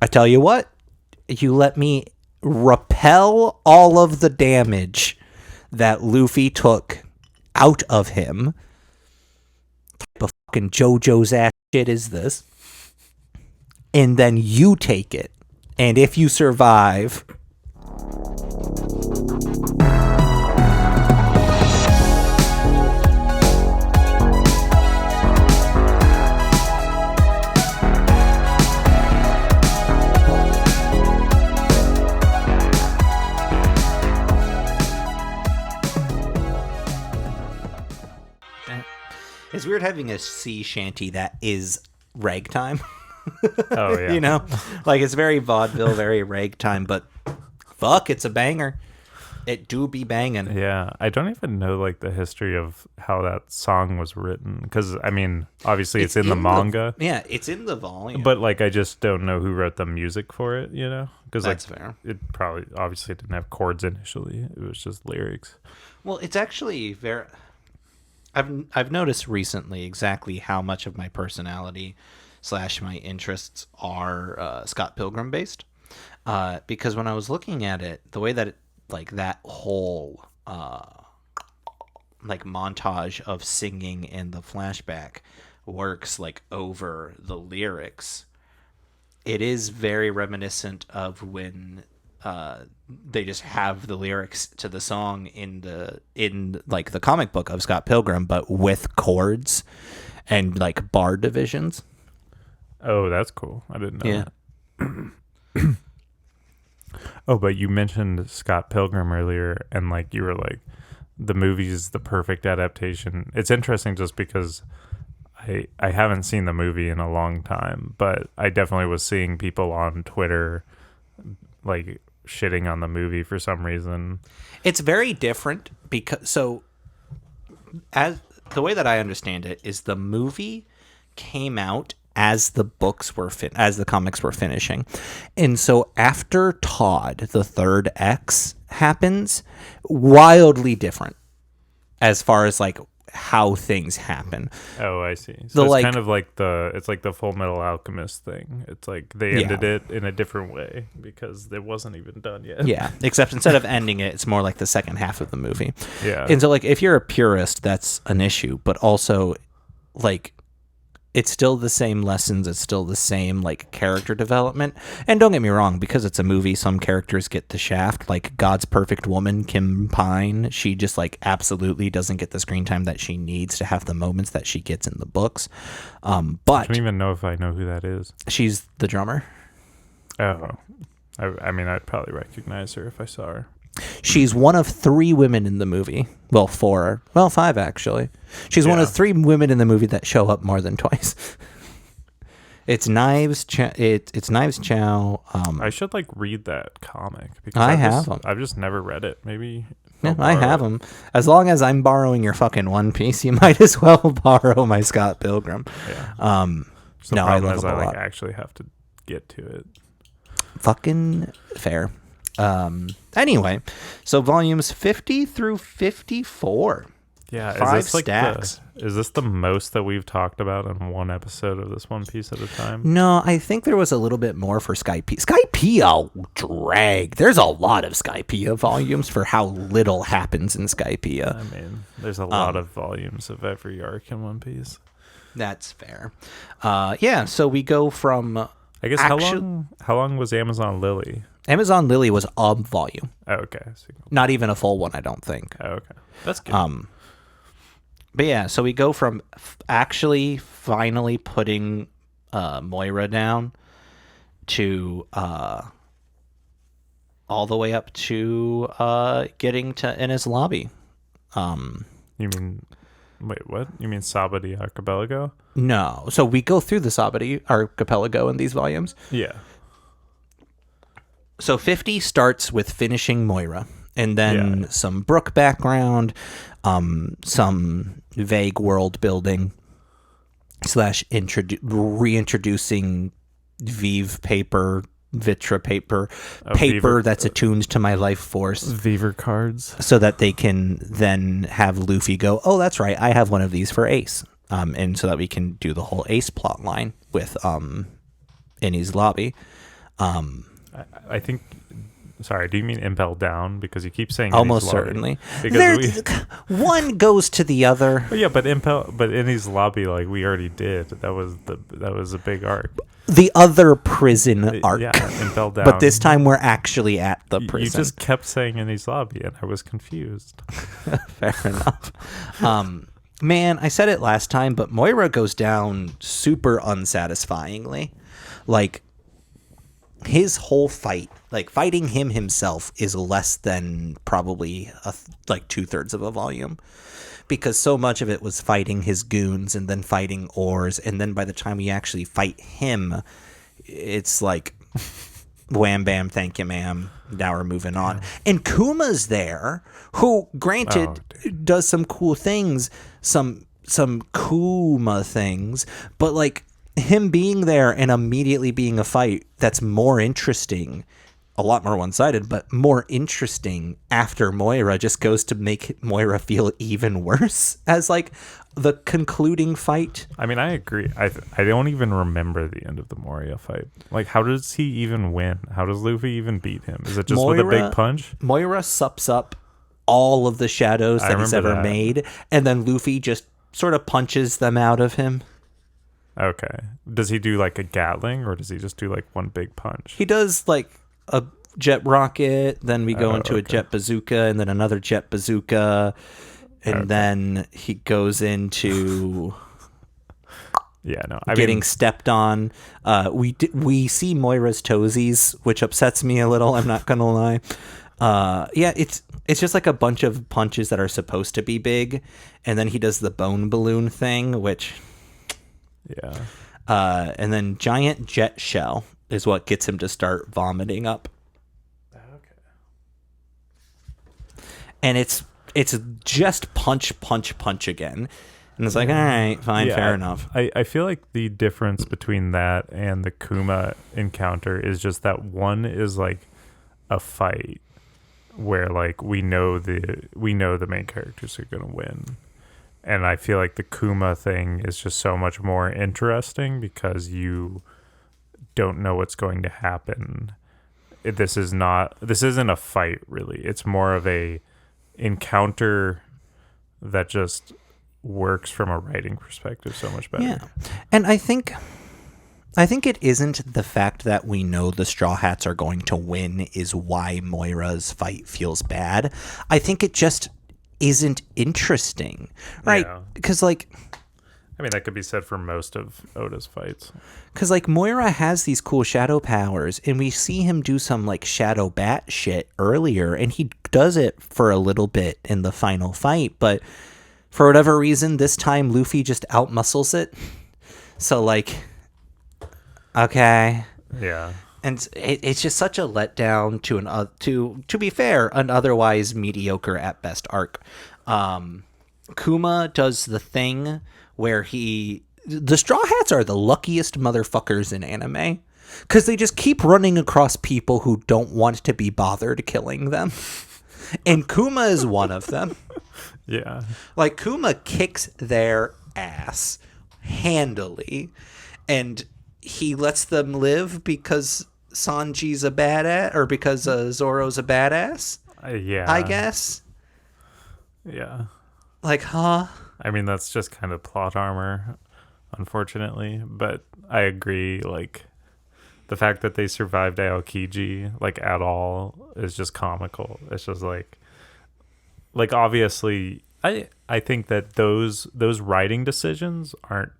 I tell you what, you let me repel all of the damage that Luffy took out of him. What type of fucking JoJo's ass shit is this? And then you take it. And if you survive... It's weird having a sea shanty that is ragtime. Oh, yeah. You know? Like, it's very vaudeville, very ragtime, but fuck, it's a banger. It do be banging. Yeah, I don't even know, like, the history of how that song was written. Because, I mean, obviously it's in the manga. Yeah, it's in the volume. But, like, I just don't know who wrote the music for it, you know? Because, like, fair. It probably, obviously, didn't have chords initially. It was just lyrics. Well, it's actually very... I've noticed recently exactly how much of my personality / my interests are Scott Pilgrim based, because when I was looking at it, the way that like that whole like montage of singing in the flashback works like over the lyrics, it is very reminiscent of when they just have the lyrics to the song in like the comic book of Scott Pilgrim, but with chords and like bar divisions. Oh, that's cool. I didn't know that. Oh, but you mentioned Scott Pilgrim earlier, and like you were like, the movie's the perfect adaptation. It's interesting just because I haven't seen the movie in a long time, but I definitely was seeing people on Twitter like shitting on the movie for some reason. It's very different because as the way that I understand it is the movie came out as the books were as the comics were finishing. And so after Todd, the third X happens, wildly different as far as like how things happen. Oh, I see. So it's kind of like the Full Metal Alchemist thing. It's like they ended it in a different way because it wasn't even done yet. Yeah, except instead of ending it, it's more like the second half of the movie. Yeah. And so like if you're a purist, that's an issue, but also like it's still the same lessons, it's still the same like character development. And don't get me wrong, because it's a movie, some characters get the shaft. Like God's Perfect Woman, Kim Pine, she just like absolutely doesn't get the screen time that she needs to have the moments that she gets in the books. But I don't even know if I know who that is. She's the drummer. Oh, I mean, I'd probably recognize her if I saw her. She's one of 3 women in the movie. Well, 4. Well, 5 actually. She's one of 3 women in the movie that show up more than twice. It's Knives Chow. I should like read that comic because I've just never read it. Maybe. Yeah, I have them. As long as I'm borrowing your fucking One Piece, you might as well borrow my Scott Pilgrim. Yeah. So no, I love it a lot. Actually have to get to it. Fucking fair. Anyway, so volumes 50 through 54. Yeah, 5 stacks. Is this the most that we've talked about in one episode of this One Piece at a time? No, I think there was a little bit more for Skypiea. Skypiea drag. There's a lot of Skypiea volumes for how little happens in Skypiea. I mean, there's a lot of volumes of every arc in One Piece. That's fair. Yeah, so we go from... I guess how long was Amazon Lily? Amazon Lily was a volume. Oh, okay. Not even a full one, I don't think. Oh, okay. That's good. But yeah, so we go from actually finally putting Moira down to all the way up to getting to Enies Lobby. You mean... Wait, what? You mean Sabaody Archipelago? No. So we go through the Sabaody Archipelago in these volumes. Yeah. So 50 starts with finishing Moira, and then some Brook background, some vague world building / reintroducing Vive paper, Vitra paper, paper that's attuned to my life force. Viver cards. So that they can then have Luffy go, oh, that's right, I have one of these for Ace. And so that we can do the whole Ace plot line with Enies Lobby. I think. Sorry, do you mean Impel Down? Because you keep saying Almost Enies certainly. Lobby. Because One goes to the other. yeah, but Enies Lobby, like we already did. That was a big arc. The other prison arc. Yeah, Impel Down. But this time we're actually at the prison. You just kept saying Enies Lobby, and I was confused. Fair enough. Man, I said it last time, but Moira goes down super unsatisfyingly. Like, his whole fight, like fighting him himself, is less than probably like 2/3 of a volume, because so much of it was fighting his goons and then fighting Oars, and then by the time we actually fight him, it's like wham bam, thank you ma'am, now we're moving on. And Kuma's there, who granted does some cool things, some Kuma things, but like him being there and immediately being a fight that's more interesting, a lot more one-sided, but more interesting after Moira, just goes to make Moira feel even worse as like the concluding fight. I mean, I agree. I don't even remember the end of the Moria fight. Like, how does he even win? How does Luffy even beat him? Is it just with a big punch? Moira sups up all of the shadows that he's ever made, and then Luffy just sort of punches them out of him. Okay. Does he do like a Gatling, or does he just do like one big punch? He does like a jet rocket, then we go into a jet bazooka, and then another jet bazooka, and then he goes into getting stepped on. We see Moira's toesies, which upsets me a little, I'm not gonna lie. It's just like a bunch of punches that are supposed to be big, and then he does the bone balloon thing, which and then giant jet shell is what gets him to start vomiting up. Okay. And it's just punch again. And it's like, all right, fine, fair enough. I feel like the difference between that and the Kuma encounter is just that one is like a fight where like we know the main characters are gonna win. And I feel like the Kuma thing is just so much more interesting because you don't know what's going to happen. This isn't a fight really. It's more of a encounter that just works from a writing perspective so much better. Yeah. And I think it isn't the fact that we know the Straw Hats are going to win is why Moira's fight feels bad. I think it just isn't interesting, right? Because like, I mean, that could be said for most of Oda's fights. Because like Moira has these cool shadow powers, and we see him do some like shadow bat shit earlier, and he does it for a little bit in the final fight, but for whatever reason this time Luffy just outmuscles it. So like, okay, yeah. And it's just such a letdown to be fair, an otherwise mediocre at best arc. Kuma does the thing where the Straw Hats are the luckiest motherfuckers in anime, because they just keep running across people who don't want to be bothered killing them. And Kuma is one of them. Yeah. Like, Kuma kicks their ass handily, and he lets them live because Sanji's a badass, or because Zoro's a badass. Yeah. I guess. Yeah. Like, huh? I mean, that's just kind of plot armor, unfortunately. But I agree, like, the fact that they survived Aokiji, like, at all is just comical. It's just like obviously, I think that those writing decisions aren't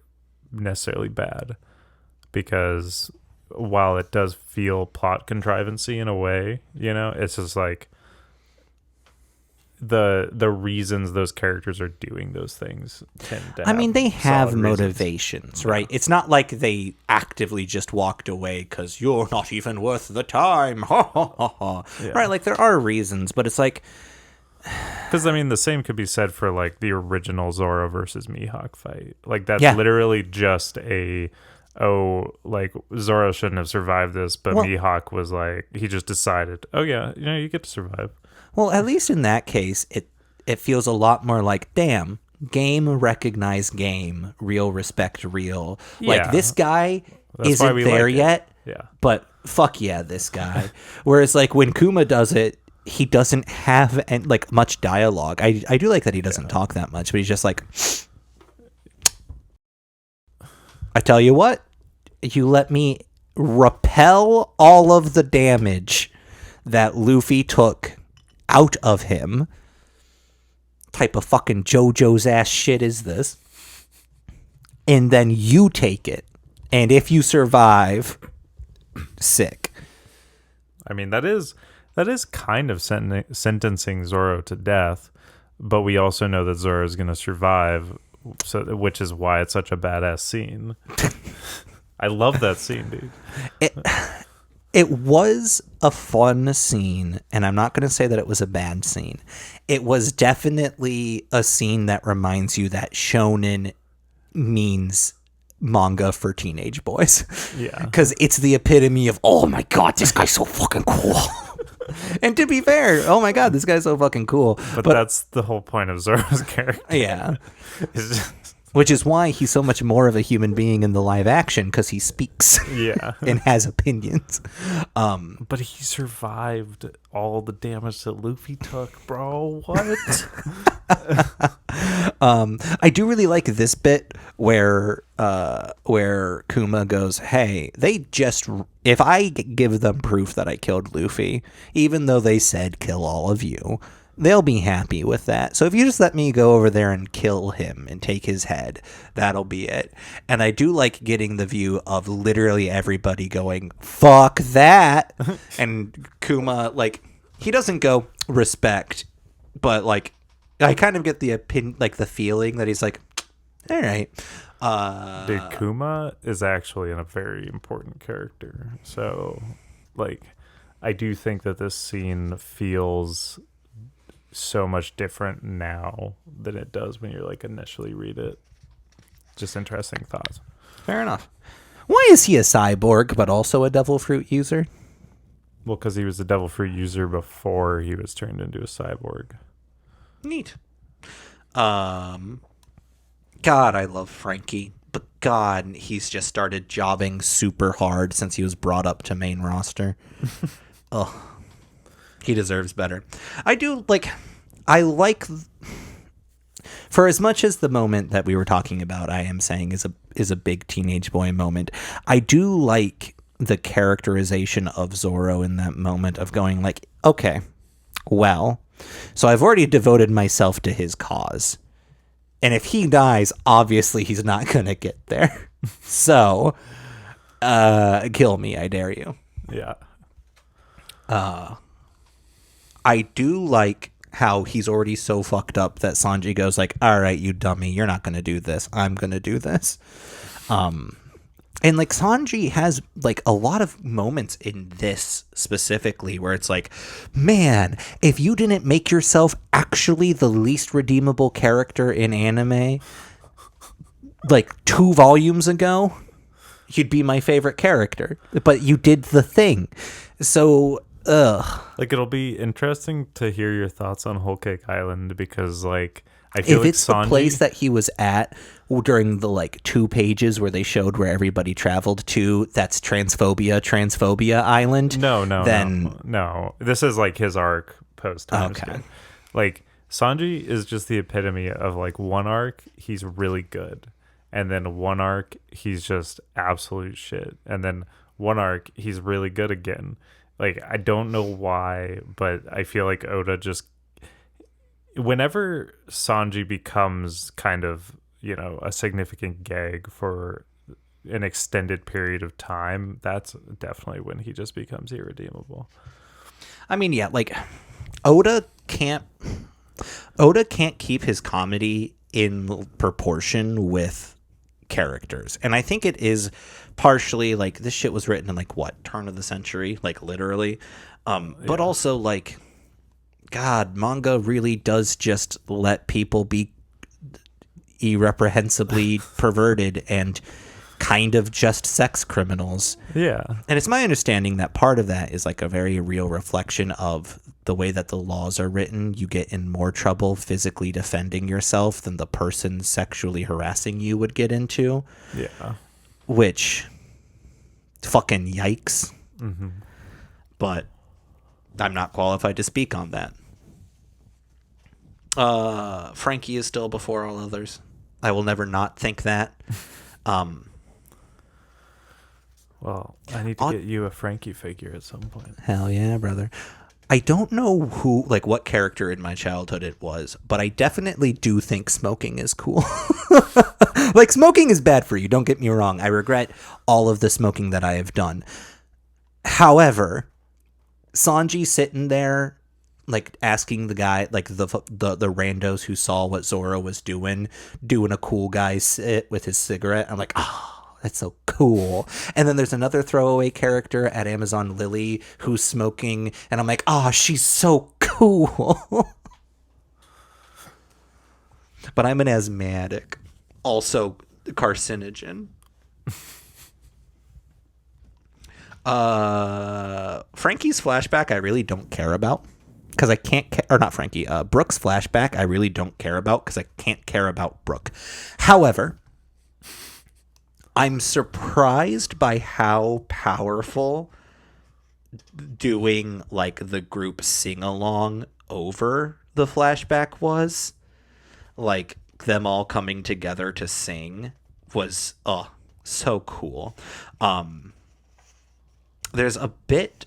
necessarily bad, because while it does feel plot contrivancy in a way, it's just like the reasons those characters are doing those things tend to have they have motivations, reasons, right? It's not like they actively just walked away because you're not even worth the time. Yeah. Right? Like, there are reasons, but it's like, because the same could be said for like the original Zoro versus Mihawk fight. Like, that's literally just like Zoro shouldn't have survived this, but Mihawk was like, he just decided, oh yeah, you get to survive. Well, at least in that case, it feels a lot more like, damn, game recognize game, real respect real. Yeah. Like, this guy isn't there yet, Yeah. But fuck yeah, this guy. Whereas like when Kuma does it, he doesn't have like much dialogue. I do like that he doesn't talk that much, but he's just like, I tell you what, you let me repel all of the damage that Luffy took out of him. Type of fucking JoJo's ass shit is this? And then you take it. And if you survive, sick. I mean, that is kind of sentencing Zoro to death, but we also know that Zoro is going to survive, so which is why it's such a badass scene. I love that scene, dude. It was a fun scene, and I'm not going to say that it was a bad scene. It was definitely a scene that reminds you that shonen means manga for teenage boys. Yeah. Because it's the epitome of, oh my god, this guy's so fucking cool. And to be fair, oh my god, this guy's so fucking cool. But that's the whole point of Zoro's character. Yeah. It's just, which is why he's so much more of a human being in the live action, because he speaks and has opinions. But he survived all the damage that Luffy took, bro. What? I do really like this bit where Kuma goes, hey, if I give them proof that I killed Luffy, even though they said kill all of you, they'll be happy with that. So if you just let me go over there and kill him and take his head, that'll be it. And I do like getting the view of literally everybody going, fuck that. And Kuma, like, he doesn't go respect, but like, I kind of get the opinion, like the feeling that he's like, all right. Dude, Kuma is actually a very important character. So, like, I do think that this scene feels so much different now than it does when you're like initially read it. Just interesting thoughts. Fair enough. Why is he a cyborg but also a devil fruit user? Well, because he was a devil fruit user before he was turned into a cyborg. Neat. God, I love Frankie, but God, he's just started jobbing super hard since he was brought up to main roster. Ugh. He deserves better. For as much as the moment that we were talking about, I am saying is a big teenage boy moment, I do like the characterization of Zoro in that moment of going like, okay, well, so I've already devoted myself to his cause. And if he dies, obviously he's not going to get there. So, kill me, I dare you. Yeah. I do like how he's already so fucked up that Sanji goes like, all right, you dummy, you're not going to do this. I'm going to do this. And like Sanji has like a lot of moments in this specifically where it's like, man, if you didn't make yourself actually the least redeemable character in anime like 2 volumes ago, you'd be my favorite character. But you did the thing. So, like, it'll be interesting to hear your thoughts on Whole Cake Island because, like, I feel if like it's Sanji... the place that he was at during the like 2 pages where they showed where everybody traveled to, that's Transphobia Island. No. This is like his arc post time. Okay. Like, Sanji is just the epitome of like one arc he's really good, and then one arc he's just absolute shit, and then one arc he's really good again. Like, I don't know why, but I feel like Oda just, whenever Sanji becomes kind of, you know, a significant gag for an extended period of time, that's definitely when he just becomes irredeemable. I mean, yeah, like Oda can't keep his comedy in proportion with characters. And I think it is partially like this shit was written in like what, turn of the century, like literally. But also like, God, manga really does just let people be irreprehensibly perverted and kind of just sex criminals. Yeah. And it's my understanding that part of that is like a very real reflection of the way that the laws are written. You get in more trouble physically defending yourself than the person sexually harassing you would get into. Yeah. Which, fucking yikes. Mm-hmm. But I'm not qualified to speak on that. Frankie is still before all others. I will never not think that. Well, I need to get you a Frankie figure at some point. Hell yeah, brother. I don't know what character in my childhood it was, but I definitely do think smoking is cool. Like, smoking is bad for you, don't get me wrong. I regret all of the smoking that I have done. However, Sanji sitting there, like, asking the guy, like, the randos who saw what Zoro was doing a cool guy sit with his cigarette. I'm like, oh, that's so cool. And then there's another throwaway character at Amazon Lily who's smoking, and I'm like, oh, she's so cool. But I'm an asthmatic, also carcinogen. Frankie's flashback I really don't care about because I can't or not Frankie, Brooke's flashback I really don't care about because I can't care about Brooke. However, I'm surprised by how powerful doing like the group sing along over the flashback was. Like, them all coming together to sing was so cool. There's a bit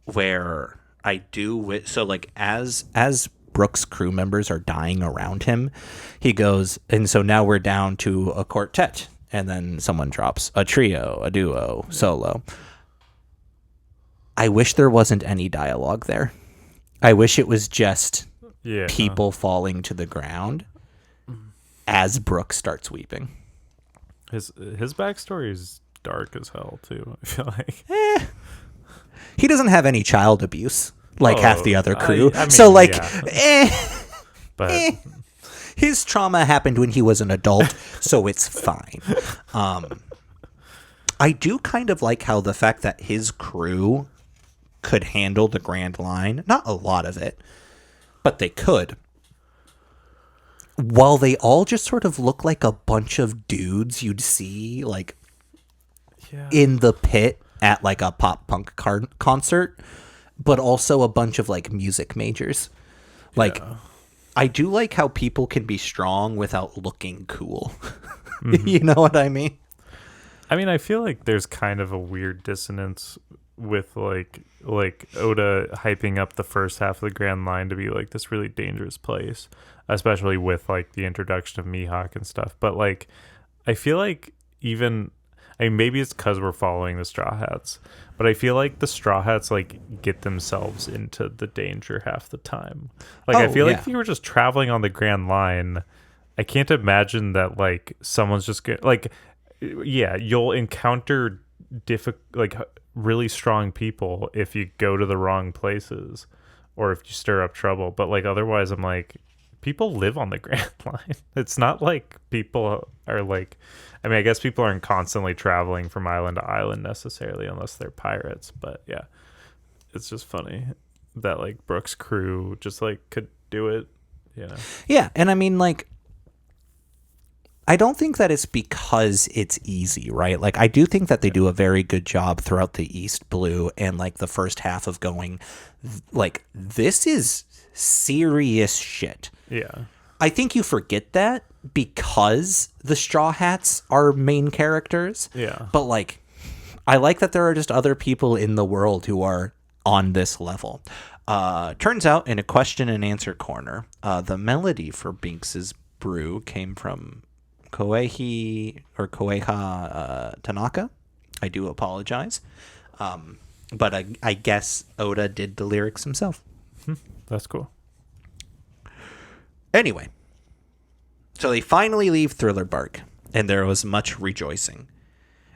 where I do so, like, as Brooke's crew members are dying around him, he goes, and so now we're down to a quartet, and then someone drops a trio, a duo, solo. I wish there wasn't any dialogue there. I wish it was just people falling to the ground as Brooke starts weeping. His backstory is dark as hell too, I feel like. He doesn't have any child abuse like half the other crew. I mean, so, like, but his trauma happened when he was an adult, so it's fine. I do kind of like how the fact that his crew could handle the Grand Line, not a lot of it, but they could. While they all just sort of look like a bunch of dudes you'd see, like, in the pit at, like, a pop punk concert, but also a bunch of, like, music majors. Like, I do like how people can be strong without looking cool. Mm-hmm. You know what I mean? I mean, I feel like there's kind of a weird dissonance with, like Oda hyping up the first half of the Grand Line to be, like, this really dangerous place, especially with, like, the introduction of Mihawk and stuff. But, like, I feel like maybe it's because we're following the Straw Hats, but I feel like the Straw Hats, like, get themselves into the danger half the time. Like, I feel like if you were just traveling on the Grand Line, I can't imagine that, like, someone's just gonna, like, you'll encounter really strong people if you go to the wrong places or if you stir up trouble. But, like, otherwise, I'm like, people live on the Grand Line. It's not like people are, like, I mean, I guess people aren't constantly traveling from island to island necessarily unless they're pirates. But yeah, it's just funny that, like, Brooke's crew just, like, could do it, you know? Yeah. And I mean, like, I don't think that it's because it's easy, right? Like, I do think that they do a very good job throughout the East Blue and, like, the first half of going, like, this is serious shit. Yeah. I think you forget that because the Straw Hats are main characters. Yeah. But, like, I like that there are just other people in the world who are on this level. Turns out, in a question and answer corner, the melody for Binks's brew came from Koeha Tanaka. I do apologize. But I guess Oda did the lyrics himself. That's cool. Anyway, so they finally leave Thriller Bark, and there was much rejoicing.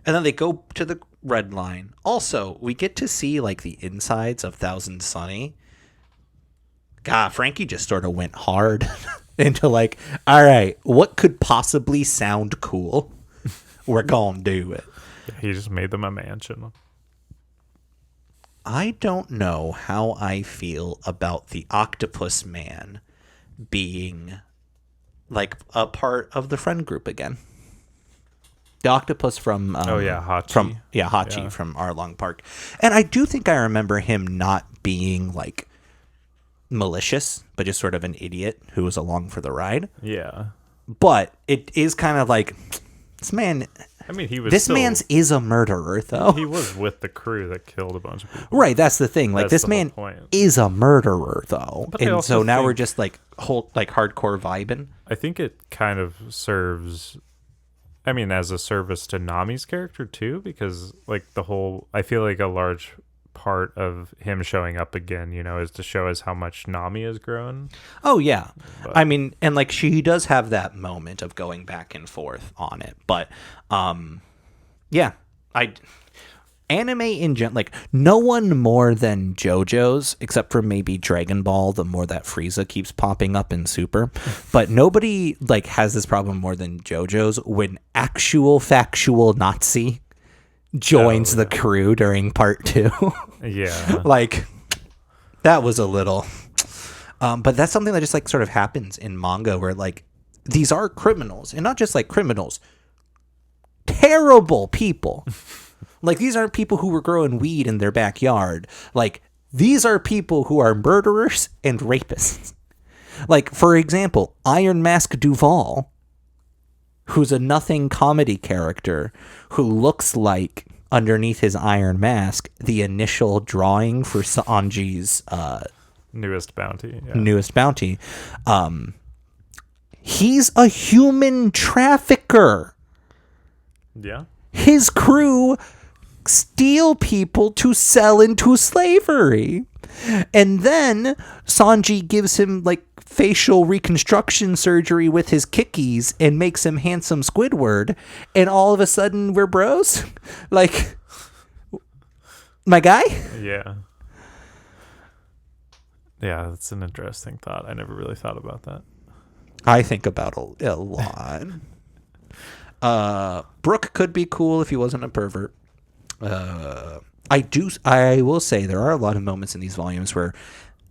And then they go to the Red Line. Also, we get to see, like, the insides of Thousand Sunny. God, Frankie just sort of went hard into, like, all right, what could possibly sound cool? We're gonna do it. Yeah, he just made them a mansion. I don't know how I feel about the Octopus Man being, like, a part of the friend group again. The octopus from Hachi. Hachi from Arlong Park. And I do think I remember him not being like malicious, but just sort of an idiot who was along for the ride. Yeah. But it is kind of like, this man, I mean, this man's is a murderer, though. He was with the crew that killed a bunch of people. Right, that's the thing. Like, this man is a murderer, though. But and so now we're just like hardcore vibing. I think it kind of serves, I mean, as a service to Nami's character too, because like I feel like a large part of him showing up again, is to show us how much Nami has grown. Oh yeah. But, I mean, and like she does have that moment of going back and forth on it, but yeah, anime in general, like no one more than JoJo's, except for maybe Dragon Ball, the more that Frieza keeps popping up in Super, but nobody like has this problem more than JoJo's when actual factual Nazi joins the crew during part 2. Yeah. Like, that was a little but that's something that just like sort of happens in manga, where like these are criminals, and not just like criminals, terrible people. Like, these aren't people who were growing weed in their backyard. Like, these are people who are murderers and rapists. Like, for example, Iron Mask Duval, who's a nothing comedy character who looks like, underneath his iron mask, the initial drawing for Sanji's newest bounty. He's a human trafficker. Yeah. His crew steal people to sell into slavery. And then Sanji gives him like facial reconstruction surgery with his kickies and makes him handsome Squidward, and all of a sudden we're bros. Like, my guy? Yeah, that's an interesting thought. I never really thought about that. I think about a lot. Brooke could be cool if he wasn't a pervert. I will say there are a lot of moments in these volumes where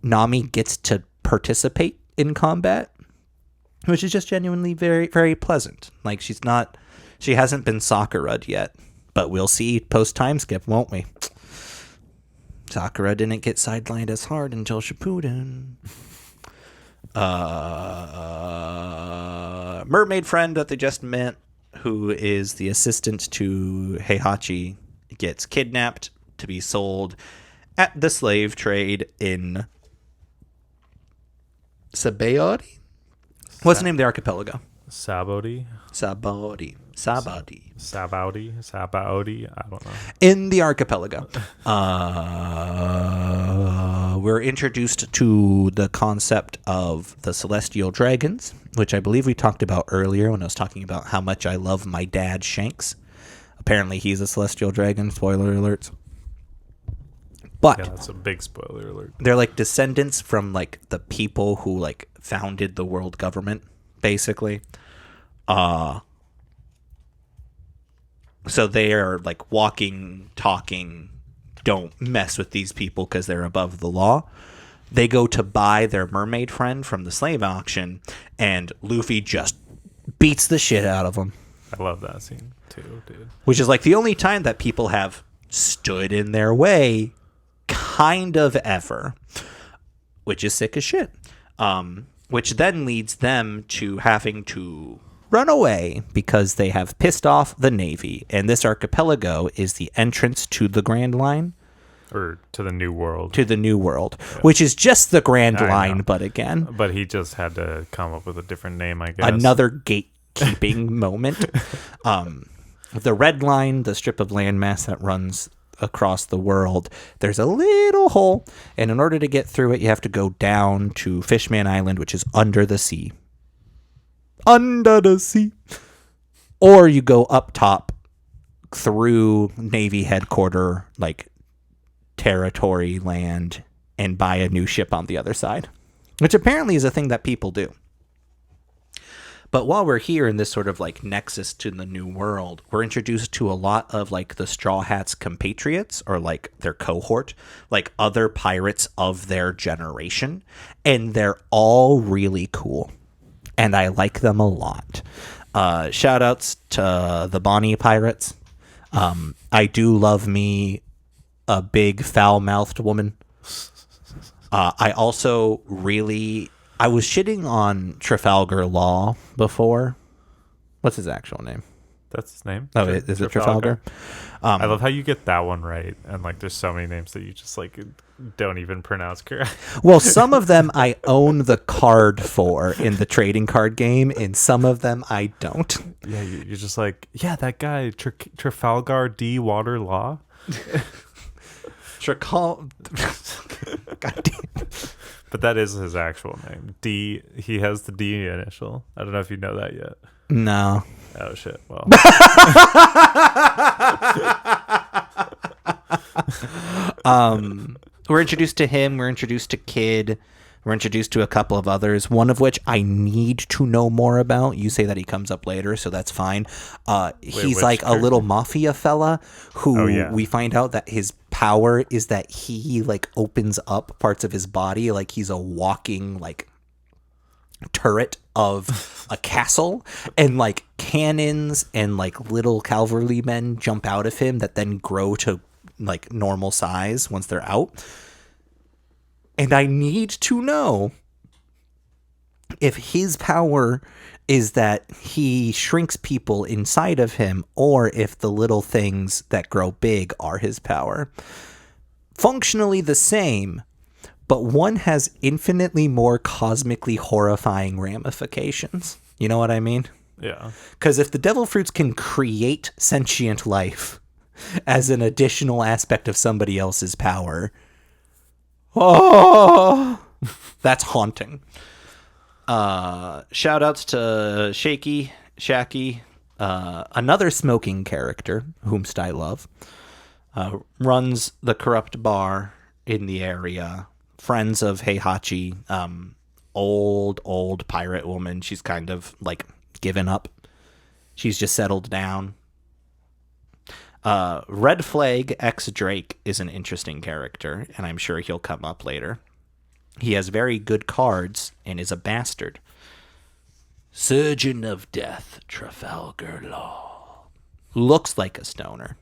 Nami gets to participate in combat, which is just genuinely very, very pleasant. Like, she hasn't been Sakura'd yet, but we'll see post time skip, won't we? Sakura didn't get sidelined as hard until Shippuden. Mermaid friend that they just met, who is the assistant to Heihachi, gets kidnapped to be sold at the slave trade in Sabaody? What's the name of the archipelago? Sabaody. I don't know. In the archipelago. We're introduced to the concept of the celestial dragons, which I believe we talked about earlier when I was talking about how much I love my dad Shanks. Apparently he's a celestial dragon. Spoiler alerts. But yeah, that's a big spoiler alert. They're like descendants from like the people who like founded the world government, basically. So they are like walking, talking, don't mess with these people because they're above the law. They go to buy their mermaid friend from the slave auction, and Luffy just beats the shit out of them. I love that scene too, dude. Which is like the only time that people have stood in their way kind of ever, which is sick as shit. Which then leads them to having to run away because they have pissed off the Navy. And this archipelago is the entrance to the Grand Line. Or to the New World. To the New World, yeah. Which is just the Grand Line, but again. But he just had to come up with a different name, I guess. Another gatekeeping moment. The Red Line, the strip of landmass that runs across the world, there's a little hole, and in order to get through it, you have to go down to Fishman Island, which is under the sea. Under the sea. Or you go up top through Navy headquarter, like territory land, and buy a new ship on the other side, which apparently is a thing that people do. But while we're here in this sort of like nexus to the New World, we're introduced to a lot of like the Straw Hats' compatriots, or like their cohort, like other pirates of their generation, and they're all really cool, and I like them a lot. Shout outs to the Bonnie Pirates. I do love me a big foul-mouthed woman. I also I was shitting on Trafalgar Law before. What's his actual name? That's his name. Oh, is it Trafalgar? I love how you get that one right, and like there's so many names that you just like don't even pronounce correct. Well, some of them I own the card for in the trading card game, and some of them I don't. Yeah, you're just like, yeah, that guy Trafalgar D. Water Law. God damn. But that is his actual name. D. He has the D initial. I don't know if you know that yet. No. Oh shit. Well. We're introduced to him. We're introduced to Kid. We're introduced to a couple of others, one of which I need to know more about. You say that he comes up later, so that's fine. He's like a little mafia fella who we find out that his power is that he like opens up parts of his body like he's a walking like turret of a castle, and like cannons and like little cavalrymen jump out of him that then grow to like normal size once they're out. And I need to know if his power is that he shrinks people inside of him, or if the little things that grow big are his power. Functionally the same, but one has infinitely more cosmically horrifying ramifications. You know what I mean? Yeah. Because if the devil fruits can create sentient life as an additional aspect of somebody else's power, oh, that's haunting. Shout outs to Shacky, another smoking character, whomst I love, runs the corrupt bar in the area. Friends of Heihachi, old pirate woman. She's kind of like given up. She's just settled down. Red Flag X Drake is an interesting character, and I'm sure he'll come up later. He has very good cards and is a bastard. Surgeon of Death, Trafalgar Law. Looks like a stoner.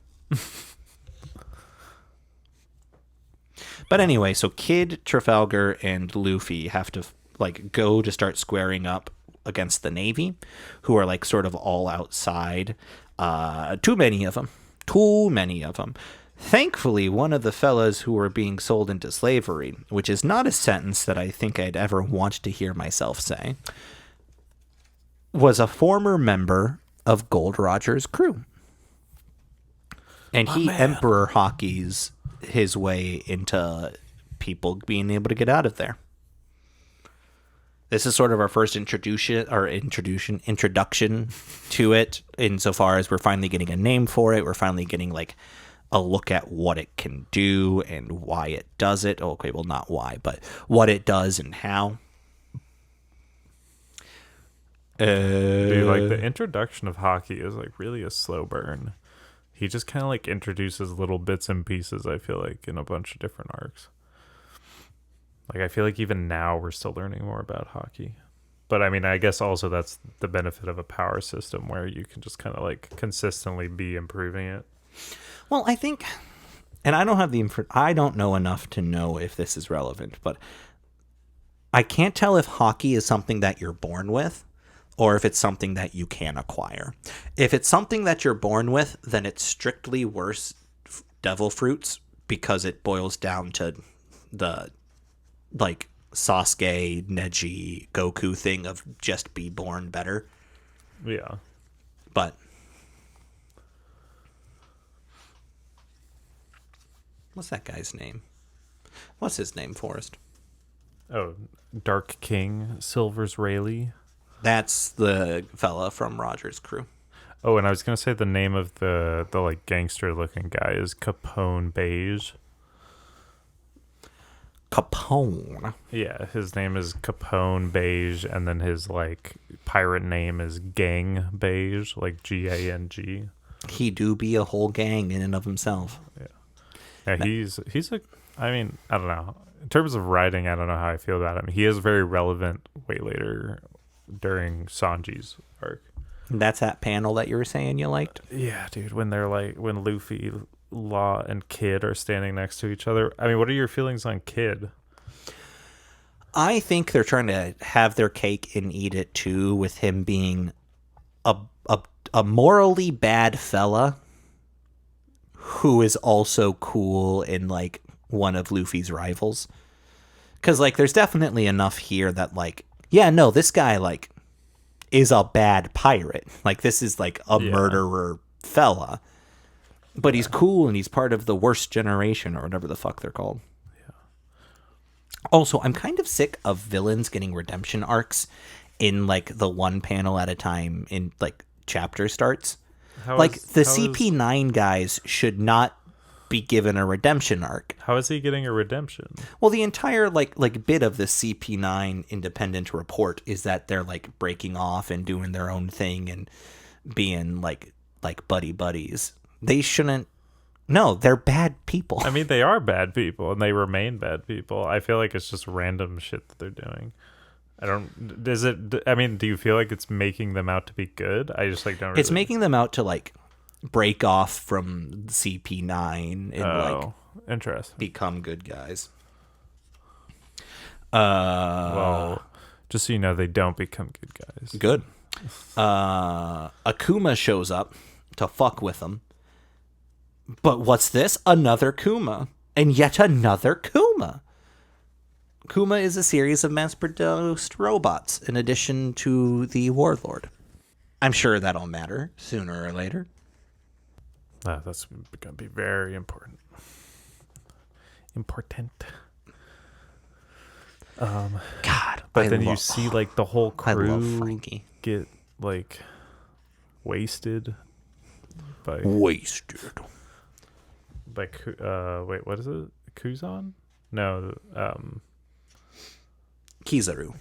But anyway, so Kid, Trafalgar, and Luffy have to like go to start squaring up against the Navy, who are like sort of all outside. Too many of them. Thankfully, one of the fellas who were being sold into slavery, which is not a sentence that I think I'd ever want to hear myself say, was a former member of Gold Roger's crew. And he Emperor Hockey's his way into people being able to get out of there. This is sort of our first introduction to it, insofar as we're finally getting a name for it. We're finally getting like a look at what it can do and why it does it. Okay, well, not why, but what it does and how. Dude, like the introduction of Hockey is like really a slow burn. He just kind of like introduces little bits and pieces, I feel like, in a bunch of different arcs. Like, I feel like even now we're still learning more about Hockey. But I mean, I guess also that's the benefit of a power system where you can just kind of like consistently be improving it. Well, I think, and I don't know enough to know if this is relevant, but I can't tell if Hockey is something that you're born with or if it's something that you can acquire. If it's something that you're born with, then it's strictly worse devil fruits, because it boils down to the like Sasuke, Neji, Goku thing of just be born better. Yeah. But what's that guy's name? What's his name, Forrest? Oh, Dark King, Silver's Rayleigh. That's the fella from Roger's crew. Oh, and I was going to say the name of the like gangster looking guy is Capone Beige. Capone. Yeah, his name is Capone Beige, and then his like pirate name is Gang Beige, like Gang. He do be a whole gang in and of himself. Yeah, he's a. I mean, I don't know. In terms of writing, I don't know how I feel about him. He is very relevant way later during Sanji's arc. That's that panel that you were saying you liked? Yeah, dude, when Luffy, Law, and Kid are standing next to each other. I mean, what are your feelings on Kid? I think they're trying to have their cake and eat it too, with him being a morally bad fella who is also cool and like one of Luffy's rivals. Because like there's definitely enough here that like, yeah, no, this guy like is a bad pirate. Like this is like a murderer fella. But he's cool and he's part of the worst generation or whatever the fuck they're called. Yeah. Also, I'm kind of sick of villains getting redemption arcs in like the one panel at a time in like chapter starts. The CP9 guys should not be given a redemption arc. How is he getting a redemption? Well, the entire like bit of the CP9 independent report is that they're like breaking off and doing their own thing and being like buddy buddies. They shouldn't. No, they're bad people. I mean, they are bad people, and they remain bad people. I feel like it's just random shit that they're doing. Do you feel like it's making them out to be good? I just like don't really... It's making them out to like break off from CP9 and interesting. Become good guys. Well, just so you know, they don't become good guys. Good. Akuma shows up to fuck with them. But what's this? Another Kuma. And yet another Kuma. Kuma is a series of mass-produced robots in addition to the Warlord. I'm sure that'll matter sooner or later. That's going to be very important. God. But then you see like the whole crew get like wasted. Wasted. Wait, what is it? Kuzan? No, Kizaru,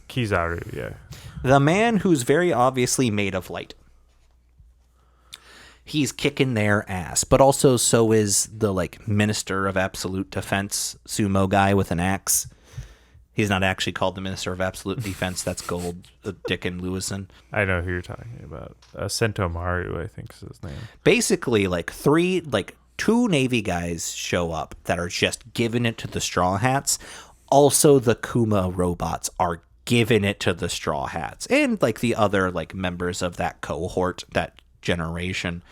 yeah. The man who's very obviously made of light. He's kicking their ass, but also so is the like Minister of Absolute Defense sumo guy with an axe. He's not actually called the Minister of Absolute Defense. That's Gold Dickon Lewison. I know who you're talking about. Sentomaru, I think is his name. Basically, two Navy guys show up that are just giving it to the Straw Hats. Also, the Kuma robots are giving it to the Straw Hats. And, like, the other, like, members of that cohort, that generation.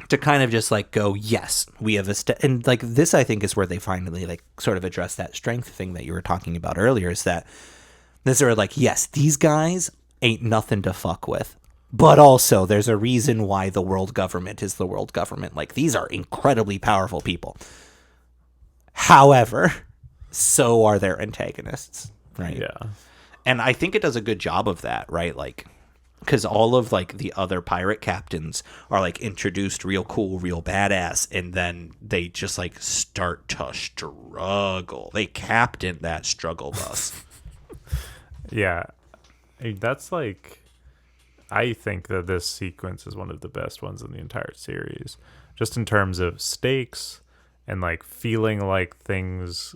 To kind of just, like, go, yes, we have and, like, this, I think, is where they finally, like, sort of address that strength thing that you were talking about earlier, is that this are like, yes, these guys ain't nothing to fuck with. But also, there's a reason why the world government is the world government. Like, these are incredibly powerful people. However, so are their antagonists, right? Yeah. And I think it does a good job of that, right? Like, because all of, like, the other pirate captains are, like, introduced real cool, real badass, and then they just, like, start to struggle. They captain that struggle bus. Yeah. That's, like... I think that this sequence is one of the best ones in the entire series. Just in terms of stakes and, like, feeling like things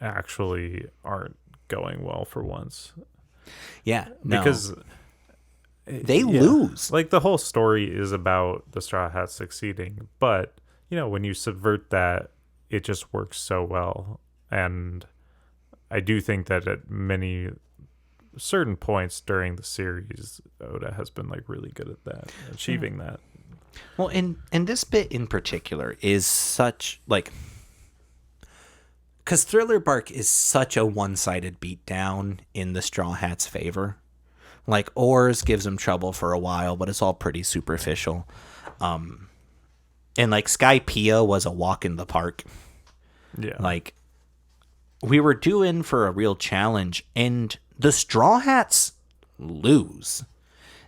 actually aren't going well for once. Yeah. No. Because... They lose. Like, the whole story is about the Straw Hats succeeding. But, you know, when you subvert that, it just works so well. And I do think that at many certain points during the series, Oda has been, like, really good at that, achieving that. Well, and this bit in particular is such, like... Because Thriller Bark is such a one-sided beatdown in the Straw Hats' favor. Like, Oars gives him trouble for a while, but it's all pretty superficial. And, like, Skypiea was a walk in the park. Yeah. Like, we were due in for a real challenge, and the Straw Hats lose.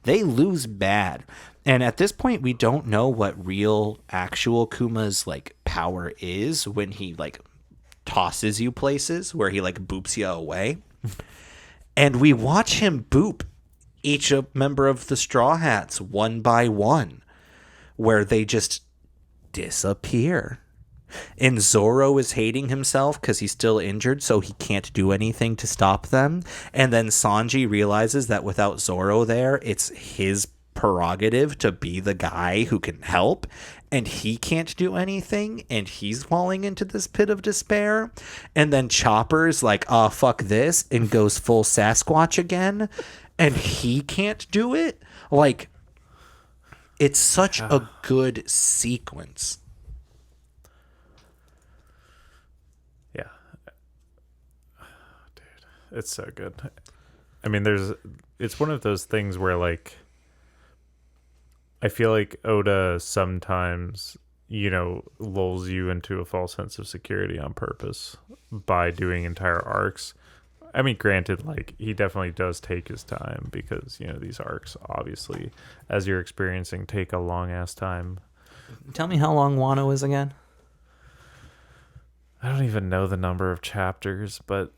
They lose bad. And at this point, we don't know what real, actual Kuma's, like, power is when he, like, tosses you places, where he, like, boops you away. And we watch him boop each member of the Straw Hats one by one, where they just disappear. And Zoro is hating himself because he's still injured, so he can't do anything to stop them. And then Sanji realizes that without Zoro there, it's his prerogative to be the guy who can help. And he can't do anything, and he's falling into this pit of despair. And then Chopper's like, oh, fuck this, and goes full Sasquatch again. And he can't do it. Like, it's such a good sequence. Yeah. Dude, it's so good. I mean, it's one of those things where, like, I feel like Oda sometimes, lulls you into a false sense of security on purpose by doing entire arcs. I mean, granted, like, he definitely does take his time because, these arcs, obviously, as you're experiencing, take a long-ass time. Tell me how long Wano is again? I don't even know the number of chapters, but,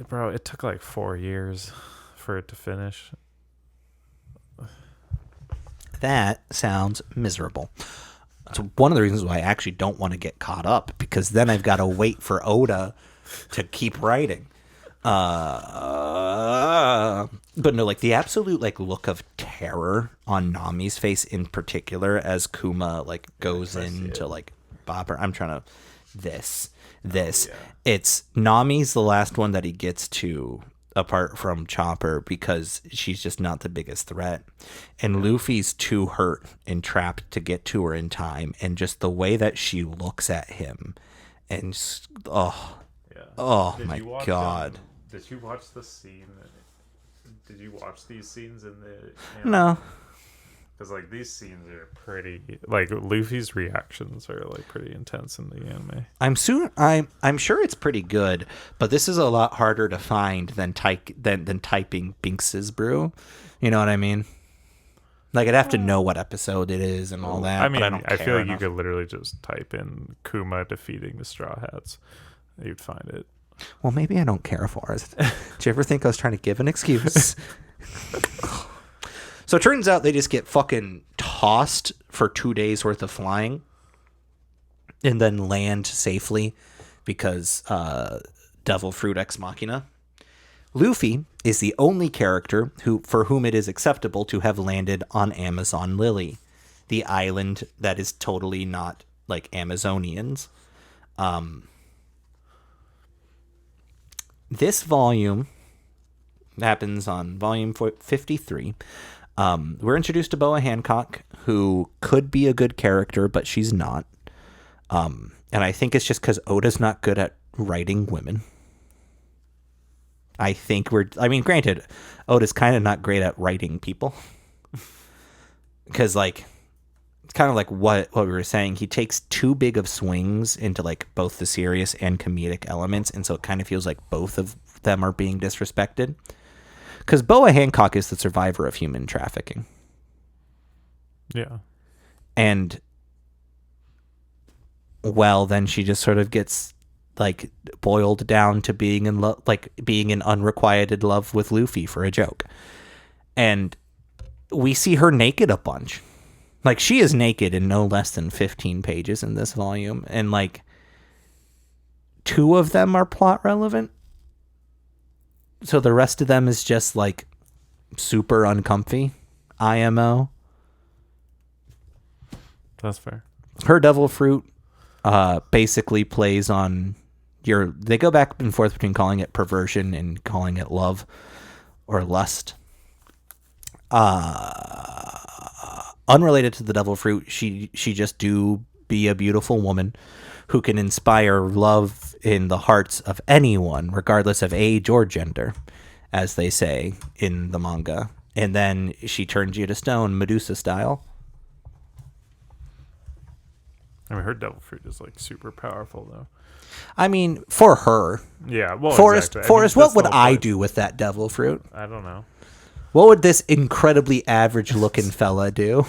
bro, it took like 4 years for it to finish. That sounds miserable. It's one of the reasons why I actually don't want to get caught up, because then I've got to wait for Oda to keep writing. But no, like, the absolute, like, look of terror on Nami's face in particular as Kuma, like, goes into, like, Bopper. I'm trying to... This. Yeah. It's... Nami's the last one that he gets to, apart from Chopper, because she's just not the biggest threat. And Luffy's too hurt and trapped to get to her in time. And just the way that she looks at him and... Oh my God. Did you watch the scene? Did you watch these scenes in the anime? No. Because, like, these scenes are pretty... Like, Luffy's reactions are, like, pretty intense in the anime. I'm sure it's pretty good, but this is a lot harder to find than typing Binks's brew. You know what I mean? Like, I'd have to know what episode it is and all that. I mean, but I don't care feel like enough. you could literally just type in Kuma defeating the Straw Hats. You'd find it. Well, maybe I don't care for it. Did you ever think I was trying to give an excuse? So it turns out they just get fucking tossed for 2 days worth of flying and then land safely because Devil Fruit Ex Machina. Luffy is the only character for whom it is acceptable to have landed on Amazon Lily, the island that is totally not like Amazonians. This volume happens on volume 53. We're introduced to Boa Hancock, who could be a good character, but she's not. And I think it's just because Oda's not good at writing women. Granted, Oda's kind of not great at writing people. Because, like, it's kind of like what we were saying. He takes too big of swings into, like, both the serious and comedic elements, and so it kind of feels like both of them are being disrespected. Because Boa Hancock is the survivor of human trafficking. Yeah. And, well, then she just sort of gets, like, boiled down to being being in unrequited love with Luffy for a joke. And we see her naked a bunch. Like, she is naked in no less than 15 pages in this volume. And, like, 2 of them are plot relevant. So the rest of them is just, like, super uncomfy. IMO. That's fair. Her Devil Fruit basically plays on they go back and forth between calling it perversion and calling it love or lust. Unrelated to the Devil Fruit, she just do be a beautiful woman who can inspire love in the hearts of anyone, regardless of age or gender, as they say in the manga. And then she turns you to stone, Medusa style. I mean, her Devil Fruit is, like, super powerful, though. I mean, for her. Yeah, well, Forrest, exactly. Forrest, what would I do with that Devil Fruit? I don't know. What would this incredibly average-looking fella do?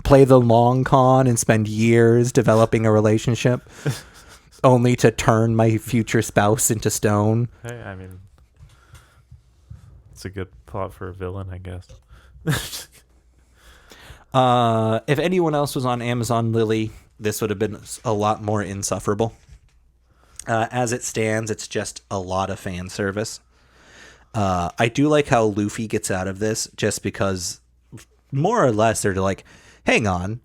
Play the long con and spend years developing a relationship, only to turn my future spouse into stone? Hey, I mean, it's a good plot for a villain, I guess. If anyone else was on Amazon Lily, this would have been a lot more insufferable. As it stands, it's just a lot of fan service. I do like how Luffy gets out of this just because more or less they're like, hang on,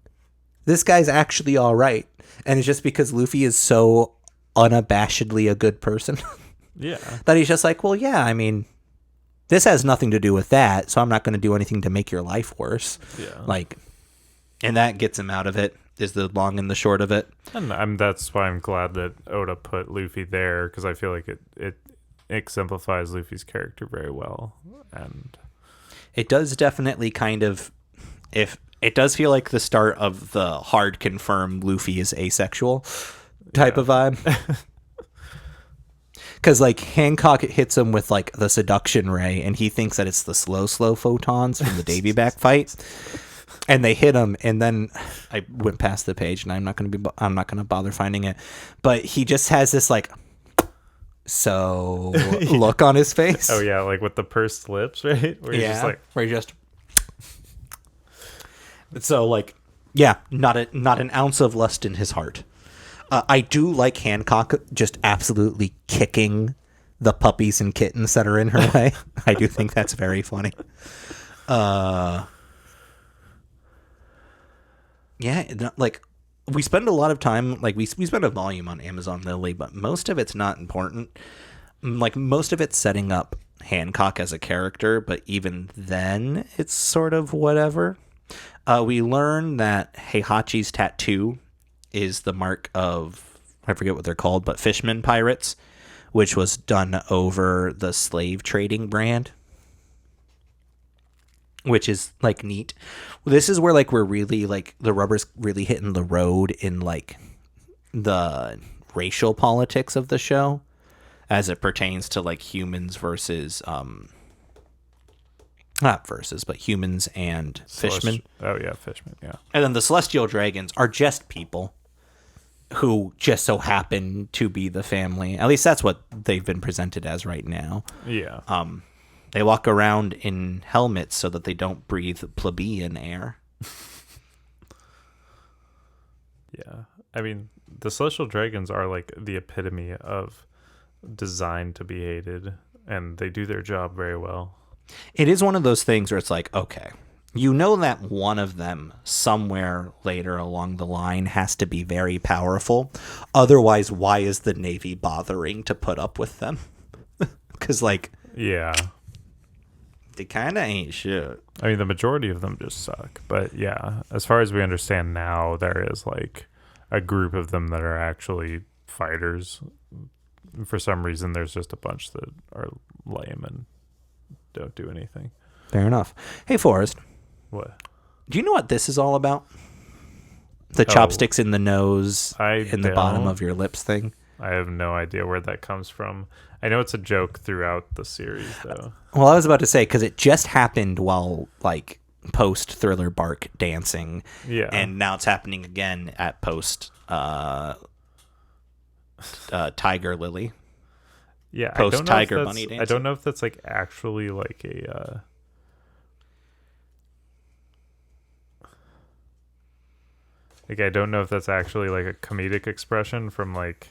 this guy's actually all right. And it's just because Luffy is so unabashedly a good person Yeah. that he's just like, well, yeah, I mean, this has nothing to do with that, so I'm not going to do anything to make your life worse. Yeah. Like, and that gets him out of it, is the long and the short of it. And that's why I'm glad that Oda put Luffy there, because I feel like it exemplifies Luffy's character very well. And It does definitely kind of, if it does feel like the start of the hard confirmed Luffy is asexual type of vibe. Because, like, Hancock hits him with, like, the seduction ray, and he thinks that it's the slow photons from the Davy back fight. And they hit him, and then I went past the page, and I'm not going to bother finding it. But he just has this, like, look on his face. oh yeah, like with the pursed lips, right? Where he's just like, where he just. So, like, yeah, not an ounce of lust in his heart. I do like Hancock just absolutely kicking the puppies and kittens that are in her way. I do think that's very funny. Yeah, like, we spend a lot of time, like, we spend a volume on Amazon Lily, but most of it's not important. Like, most of it's setting up Hancock as a character, but even then, it's sort of whatever. We learn that Heihachi's tattoo is the mark of, I forget what they're called, but fisherman pirates, which was done over the slave trading brand, which is, like, neat. This is where, like, we're really, like, the rubber's really hitting the road in, like, the racial politics of the show as it pertains to, like, humans versus, not versus, but humans and fishmen. Oh yeah, fishmen, yeah. And then the celestial dragons are just people who just so happen to be the family. At least that's what they've been presented as right now. Yeah. They walk around in helmets so that they don't breathe plebeian air. Yeah. I mean, the celestial dragons are like the epitome of designed to be hated, and they do their job very well. It is one of those things where it's like, okay, you know that one of them somewhere later along the line has to be very powerful. Otherwise, why is the Navy bothering to put up with them? Because, like, yeah, they kind of ain't shit. I mean, the majority of them just suck. But yeah, as far as we understand now, there is like a group of them that are actually fighters. For some reason, there's just a bunch that are lame and don't do anything. Fair enough. Hey, Forrest. What? Do you know what this is all about? The chopsticks in the nose, in the bottom of your lips thing? I have no idea where that comes from. I know it's a joke throughout the series, though. Well, I was about to say, because it just happened while, like, post Thriller Bark dancing. Yeah. And now it's happening again at post Tiger Lily. Yeah. Post Tiger Bunny dancing. I don't know if that's, like, actually, like, a... Like, I don't know if that's actually, like, a comedic expression from, like...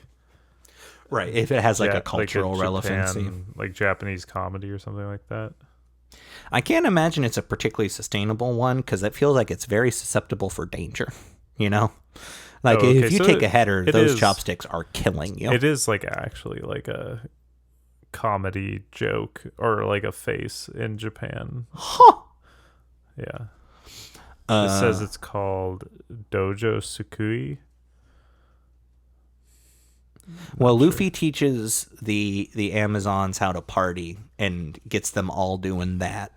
Right, if it has, like, a cultural like relevancy. Like, Japanese comedy or something like that. I can't imagine it's a particularly sustainable one, because it feels like it's very susceptible for danger, you know? Like, if you take a header, those chopsticks are killing you. It is, like, actually, like, a comedy joke, or, like, a face in Japan. Huh! Yeah. It says it's called Dojo Sukui. Well, Luffy teaches the Amazons how to party and gets them all doing that.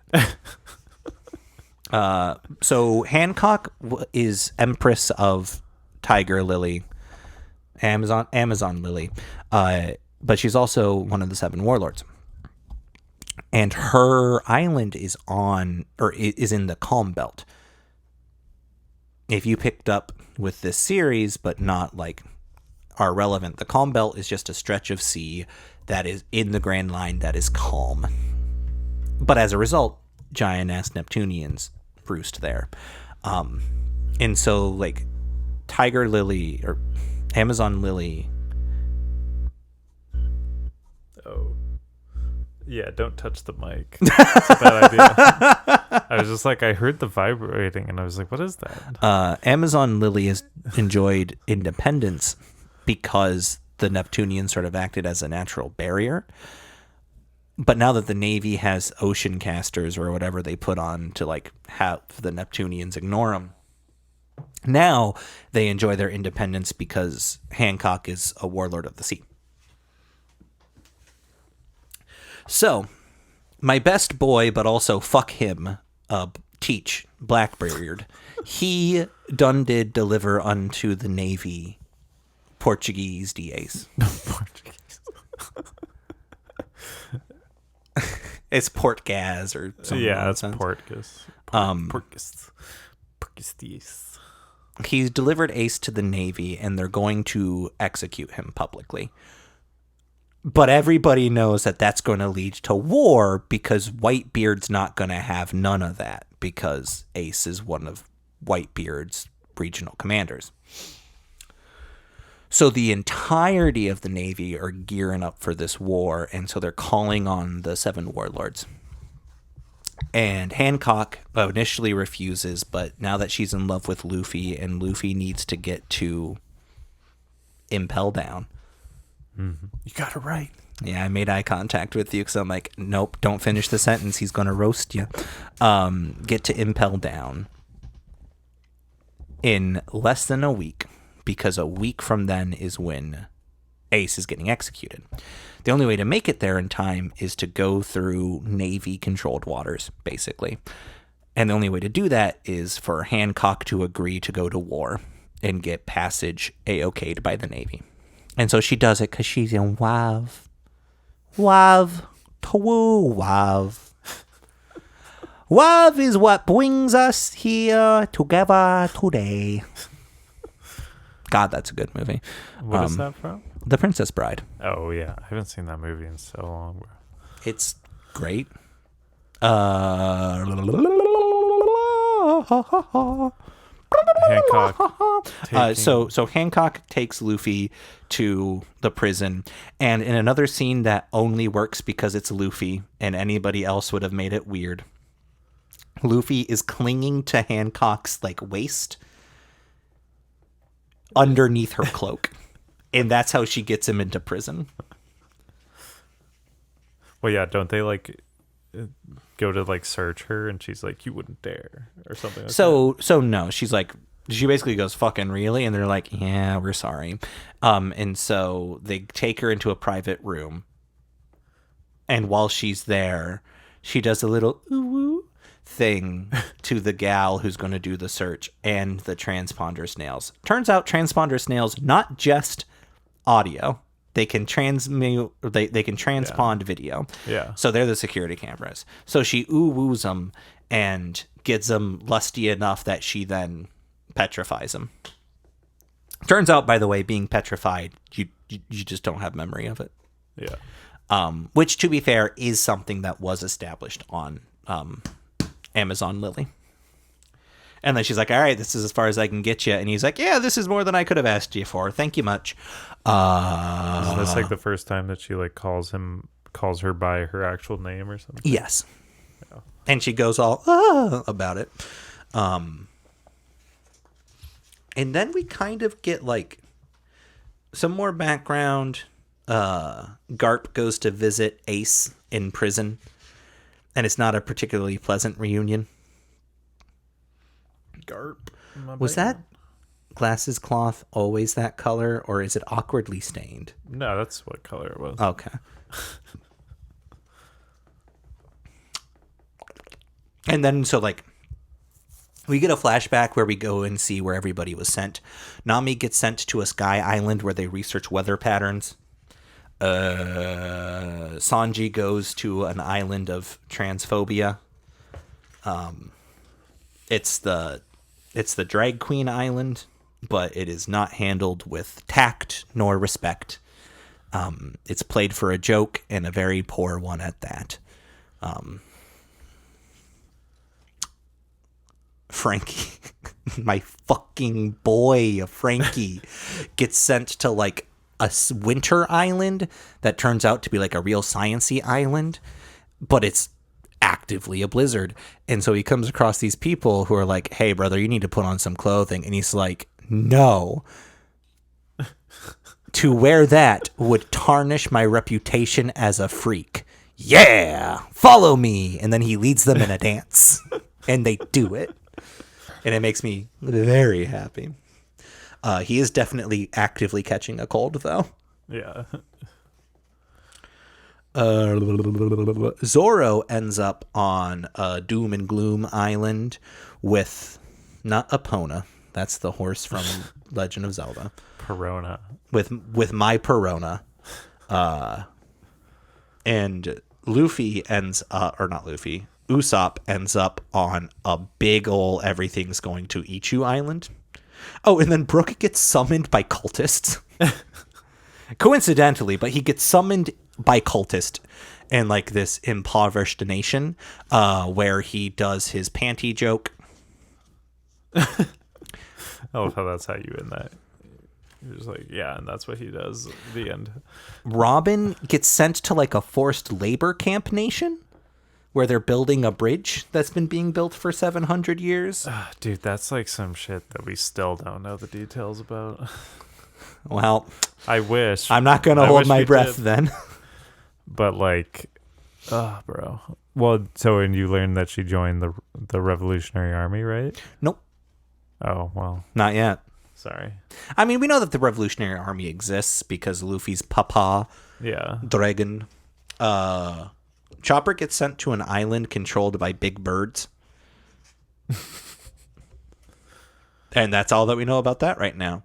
So Hancock is Empress of Tiger Lily, Amazon Lily, but she's also one of the 7 warlords. And her island is is in the Calm Belt. If you picked up with this series, but not, like, are relevant, the Calm Belt is just a stretch of sea that is in the Grand Line that is calm. But as a result, giant-ass Neptunians roost there. And so, like, Tiger Lily or Amazon Lily. Oh. Yeah, don't touch the mic. That's a bad idea. I was just like, I heard the vibrating, and I was like, what is that? Amazon Lily has enjoyed independence because the Neptunians sort of acted as a natural barrier. But now that the Navy has ocean casters or whatever they put on to like have the Neptunians ignore them, now they enjoy their independence because Hancock is a warlord of the sea. So, my best boy, but also fuck him, Teach, Blackbeard, he done did deliver unto the Navy Portuguese DAs. Portuguese. It's Portgaz or something. Yeah, it's Portuguese. Portuguese. He's delivered Ace to the Navy, and they're going to execute him publicly. But everybody knows that that's going to lead to war because Whitebeard's not going to have none of that because Ace is one of Whitebeard's regional commanders. So the entirety of the Navy are gearing up for this war, and so they're calling on the 7 warlords. And Hancock initially refuses, but now that she's in love with Luffy, and Luffy needs to get to Impel Down. Mm-hmm. You got it right. Yeah, I made eye contact with you because I'm like, nope, don't finish the sentence. He's going to roast you. Get to Impel Down in less than a week, because a week from then is when Ace is getting executed. The only way to make it there in time is to go through Navy-controlled waters, basically. And the only way to do that is for Hancock to agree to go to war and get passage A-okayed by the Navy. And so she does it because she's in WAV. WAV. Twoo WAV. WAV is what brings us here together today. God, that's a good movie. What is that from? The Princess Bride. Oh, yeah. I haven't seen that movie in so long, bro. It's great. Hancock. So Hancock takes Luffy to the prison, and in another scene that only works because it's Luffy and anybody else would have made it weird, Luffy is clinging to Hancock's like waist underneath her cloak, and that's how she gets him into prison. Well, yeah, don't they like go to like search her, and she's like, you wouldn't dare, or something like that? So no, she's like, she basically goes, fucking really? And they're like, yeah, we're sorry. And so they take her into a private room, and while she's there, she does a little ooh thing to the gal who's going to do the search and the transponder snails. Turns out transponder snails, not just audio. They can transmute. They can transpond video. Yeah. So they're the security cameras. So she ooh-woos them and gets them lusty enough that she then petrifies them. Turns out, by the way, being petrified, you just don't have memory of it. Yeah. Which, to be fair, is something that was established on Amazon Lily. And then she's like, all right, this is as far as I can get you. And he's like, yeah, this is more than I could have asked you for. Thank you much. Isn't this like the first time that she like calls her by her actual name or something? Yes. Yeah. And she goes all about it. And then we kind of get like some more background. Garp goes to visit Ace in prison, and it's not a particularly pleasant reunion. Garp. Was that glasses cloth always that color, or is it awkwardly stained? No, that's what color it was. Okay. And then, so like, we get a flashback where we go and see where everybody was sent. Nami gets sent to a sky island where they research weather patterns. Sanji goes to an island of transphobia. It's the drag queen island, but it is not handled with tact nor respect. It's played for a joke, and a very poor one at that. Frankie. my fucking boy Frankie gets sent to like a winter island that turns out to be like a real sciencey island, but it's actively a blizzard. And so he comes across these people who are like, hey brother, you need to put on some clothing. And he's like, no, to wear that would tarnish my reputation as a freak. Yeah, follow me. And then he leads them in a dance and they do it. And it makes me very happy. He is definitely actively catching a cold, though. Yeah. Zorro ends up on Doom and Gloom Island with not Epona. That's the horse from Legend of Zelda. Perona. With my Perona. And Luffy ends up, or not Luffy, Usopp ends up on a big ol' everything's going to eat you island. Oh, and then Brook gets summoned by cultists. Coincidentally, but he gets summoned by cultists in like this impoverished nation where he does his panty joke. I love how that's how you end that. You're just like, yeah, and that's what he does at the end. Robin gets sent to like a forced labor camp nation where they're building a bridge that's been being built for 700 years. Dude, that's like some shit that we still don't know the details about. Well, I wish. I'm not going to hold my breath then. But like, bro. Well, so and you learned that she joined the Revolutionary Army, right? Nope. Oh, well. Not yet. Sorry. I mean, we know that the Revolutionary Army exists because Luffy's papa, Dragon, Chopper gets sent to an island controlled by big birds. And that's all that we know about that right now.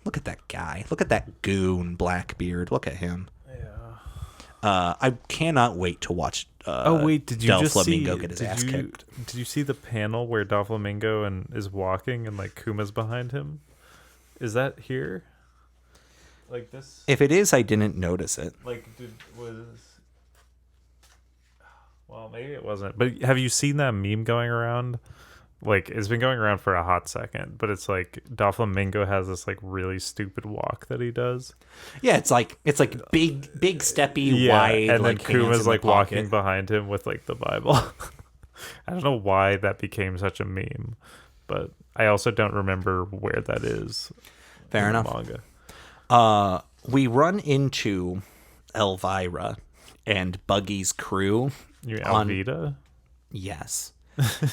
Look at that guy. Look at that goon, Blackbeard. Look at him. Yeah. I cannot wait to watch did you just Doflamingo see, get his ass kicked. Did you see the panel where Doflamingo is walking and like Kuma's behind him? Is that here? Like this? If it is, I didn't notice it. Like, well, maybe it wasn't. But have you seen that meme going around? Like, it's been going around for a hot second, but it's like Doflamingo has this like really stupid walk that he does. Yeah, it's like big steppy, wide, and like then Kuma's like walking pocket. behind him with like the Bible. I don't know why that became such a meme, but I also don't remember where that is. Fair enough. Manga. We run into Elvira and Buggy's crew. You mean Alvida? Yes.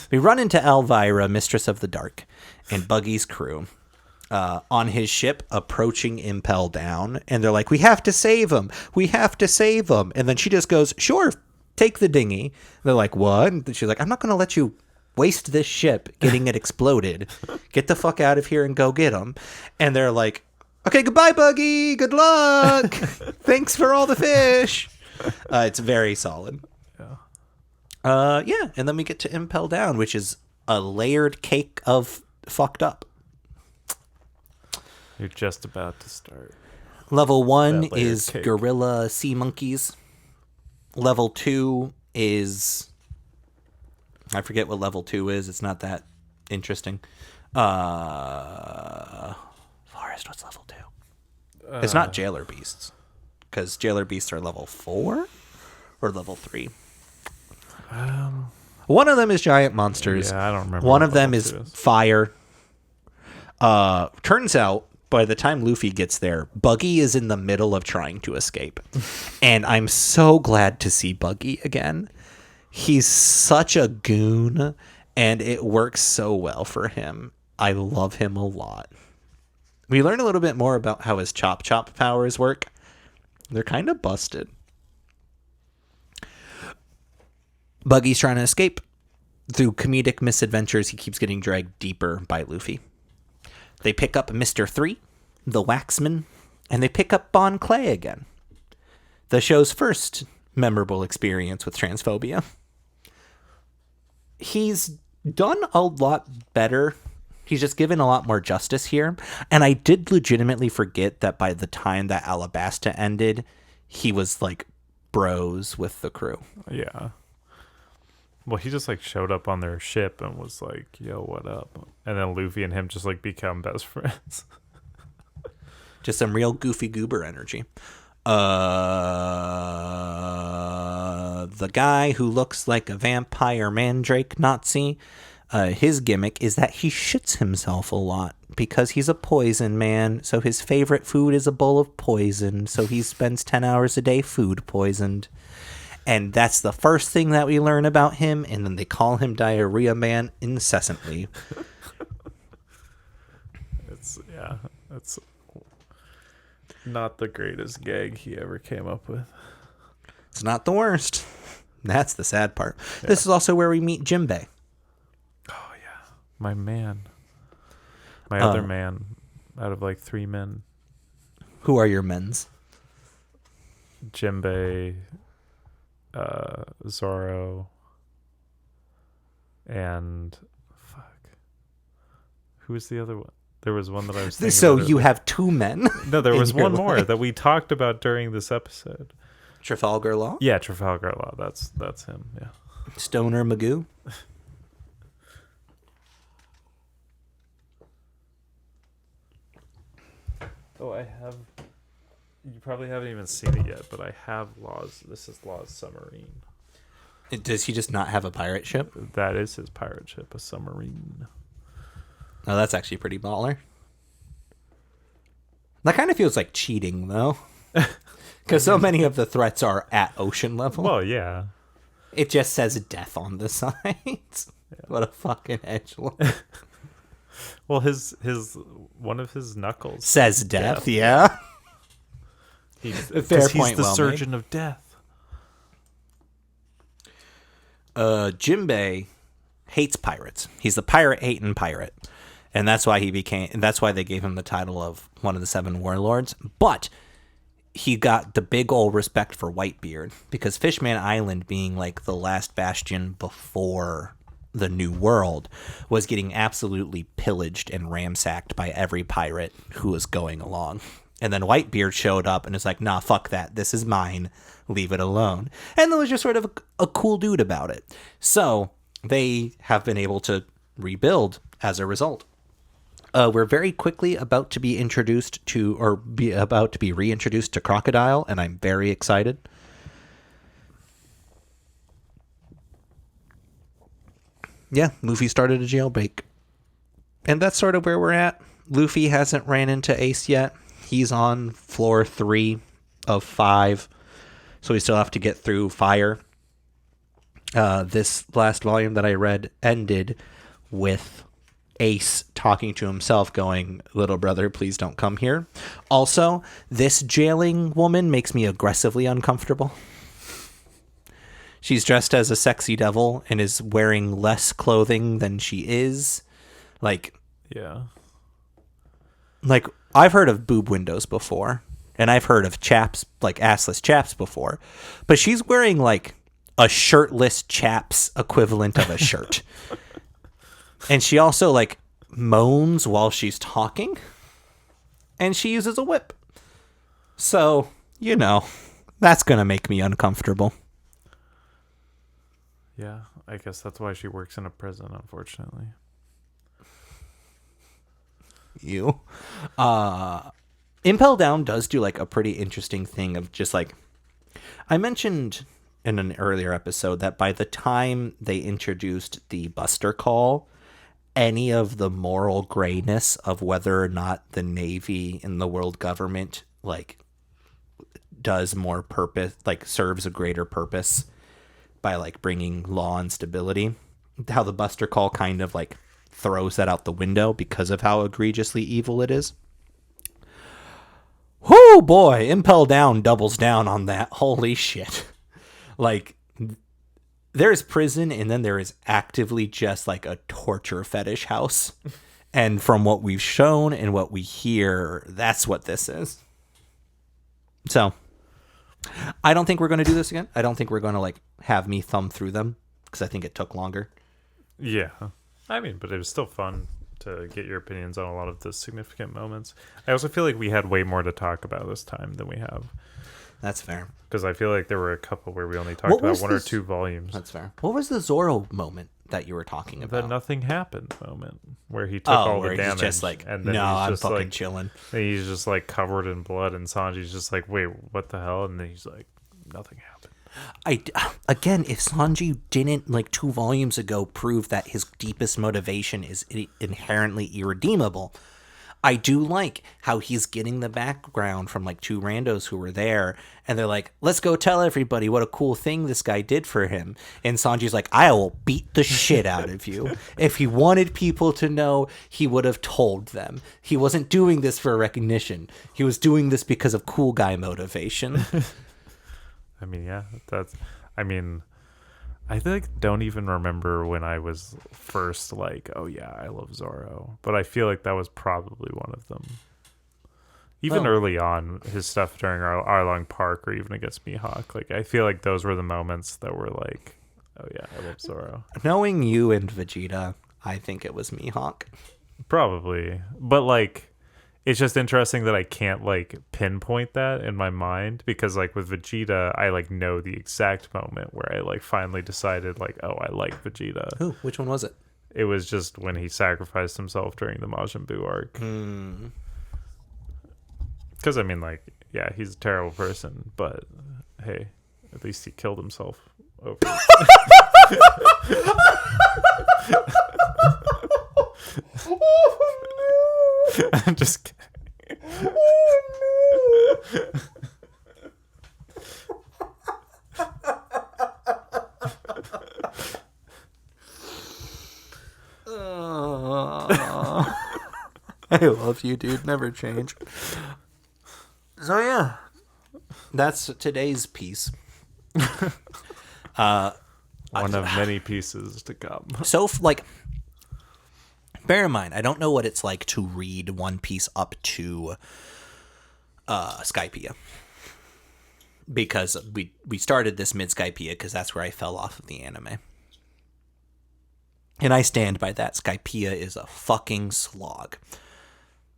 We run into Elvira, Mistress of the Dark, and Buggy's crew on his ship approaching Impel Down. And they're like, we have to save him. We have to save him. And then she just goes, sure, take the dinghy. They're like, what? And she's like, I'm not going to let you waste this ship getting it exploded. Get the fuck out of here and go get him. And they're like, okay, goodbye, Buggy. Good luck. Thanks for all the fish. It's very solid. And then we get to Impel Down, which is a layered cake of fucked up. You're just about to start. Level 1 is cake. gorilla sea monkeys. Level 2 is... I forget what level 2 is. It's not that interesting. Forrest, what's level 2? It's not Jailer Beasts. Because Jailer Beasts are level 4 or level 3. One of them is giant monsters. Yeah, I don't remember. One of them is fire. Turns out, by the time Luffy gets there, Buggy is in the middle of trying to escape. And I'm so glad to see Buggy again. He's such a goon, and it works so well for him. I love him a lot. We learn a little bit more about how his Chop Chop powers work. They're kind of busted. Buggy's trying to escape. Through comedic misadventures, he keeps getting dragged deeper by Luffy. They pick up Mr. 3, the Waxman, and they pick up Bon Clay again. The show's first memorable experience with transphobia. He's done a lot better. He's just given a lot more justice here. And I did legitimately forget that by the time that Alabasta ended, he was like bros with the crew. Yeah. Well, he just like showed up on their ship and was like, "Yo, what up?" And then Luffy and him just like become best friends. Just some real goofy goober energy. The guy who looks like a vampire mandrake Nazi, his gimmick is that he shits himself a lot because he's a poison man. So his favorite food is a bowl of poison. So he spends 10 hours a day food poisoned. And that's the first thing that we learn about him. And then they call him Diarrhea Man incessantly. It's not the greatest gag he ever came up with. It's not the worst. That's the sad part. Yeah. This is also where we meet Jimbei. Oh, yeah. My man. My other man out of like 3 men. Who are your men's? Jimbei, Zoro, and who was the other one? There was one that I was thinking So about you have 2 men? No, there was one more life. that we talked about during this episode. Trafalgar Law? Yeah, Trafalgar Law. That's him. Yeah. Stoner Magoo? Oh, I have. You probably haven't even seen it yet, but I have Law's. This is Law's submarine. Does he just not have a pirate ship? That is his pirate ship, a submarine. Oh, that's actually pretty baller. That kind of feels like cheating, though. Because so many of the threats are at ocean level. Well, yeah. It just says death on the sides. Yeah. What a fucking edgelord. Well, his one of his knuckles says death. Yeah. Fair point. He's the surgeon of death. Jimbei hates pirates. He's the pirate-hating pirate. And that's why that's why they gave him the title of one of the 7 warlords. But he got the big ol' respect for Whitebeard because Fishman Island, being like the last bastion before the New World, was getting absolutely pillaged and ransacked by every pirate who was going along. And then Whitebeard showed up and was like, nah, fuck that. This is mine. Leave it alone. And there was just sort of a cool dude about it. So they have been able to rebuild as a result. We're very quickly about to be introduced to, or be about to be reintroduced to Crocodile, and I'm very excited. Yeah, Luffy started a jailbreak. And that's sort of where we're at. Luffy hasn't ran into Ace yet. He's on floor 3 of 5. So we still have to get through Fire. This last volume that I read ended with Ace talking to himself going, little brother, please don't come here. Also, this jailing woman makes me aggressively uncomfortable. She's dressed as a sexy devil and is wearing less clothing than she is. Yeah. Like, I've heard of boob windows before, and I've heard of chaps, like assless chaps before, but she's wearing like a shirtless chaps equivalent of a shirt. And she also like moans while she's talking, and she uses a whip. So, that's going to make me uncomfortable. Yeah, I guess that's why she works in a prison, unfortunately. Impel Down does do like a pretty interesting thing of just like, I mentioned in an earlier episode that by the time they introduced the Buster Call, any of the moral grayness of whether or not the Navy and the world government like does more purpose, like serves a greater purpose by like bringing law and stability, how the Buster Call kind of like throws that out the window because of how egregiously evil it is. Whoo, boy, Impel Down doubles down on that. Holy shit. Like, there's prison, and then there is actively just like a torture fetish house. And from what we've shown and what we hear, that's what this is. So, I don't think we're going to do this again. I don't think we're going to like have me thumb through them because I think it took longer. Yeah. I mean, but it was still fun to get your opinions on a lot of the significant moments. I also feel like we had way more to talk about this time than we have That's fair. Because I feel like there were a couple where we only talked about one or two volumes. That's fair. What was the Zoro moment that you were talking about? The nothing happened moment where he took all the damage. He's just like, and then no, I'm just fucking like, chilling. And he's just like covered in blood, and Sanji's just like, wait, what the hell? And then he's like, nothing happened. Again, if Sanji didn't, like 2 volumes ago, prove that his deepest motivation is inherently irredeemable, I do like how he's getting the background from like 2 randos who were there, and they're like, let's go tell everybody what a cool thing this guy did for him. And Sanji's like, I will beat the shit out of you. If he wanted people to know, he would have told them. He wasn't doing this for recognition. He was doing this because of cool guy motivation. I mean, yeah, I don't even remember when I was first like, oh yeah, I love Zoro. But I feel like that was probably one of them. Even early on, his stuff during Arlong Park or even against Mihawk, like I feel like those were the moments that were like, oh yeah, I love Zoro. Knowing you and Vegeta, I think it was Mihawk. Probably. But like, it's just interesting that I can't like pinpoint that in my mind, because like with Vegeta, I like know the exact moment where I like finally decided like, oh, I like Vegeta. Ooh, which one was it? It was just when he sacrificed himself during the Majin Buu arc. Because I mean, like, yeah, he's a terrible person, but hey, at least he killed himself over. I'm just kidding. I love you, dude. Never change. So yeah, that's today's piece. One of many pieces to come. So, like, bear in mind, I don't know what it's like to read One Piece up to Skypiea. Because we started this mid-Skypiea because that's where I fell off of the anime. And I stand by that. Skypiea is a fucking slog.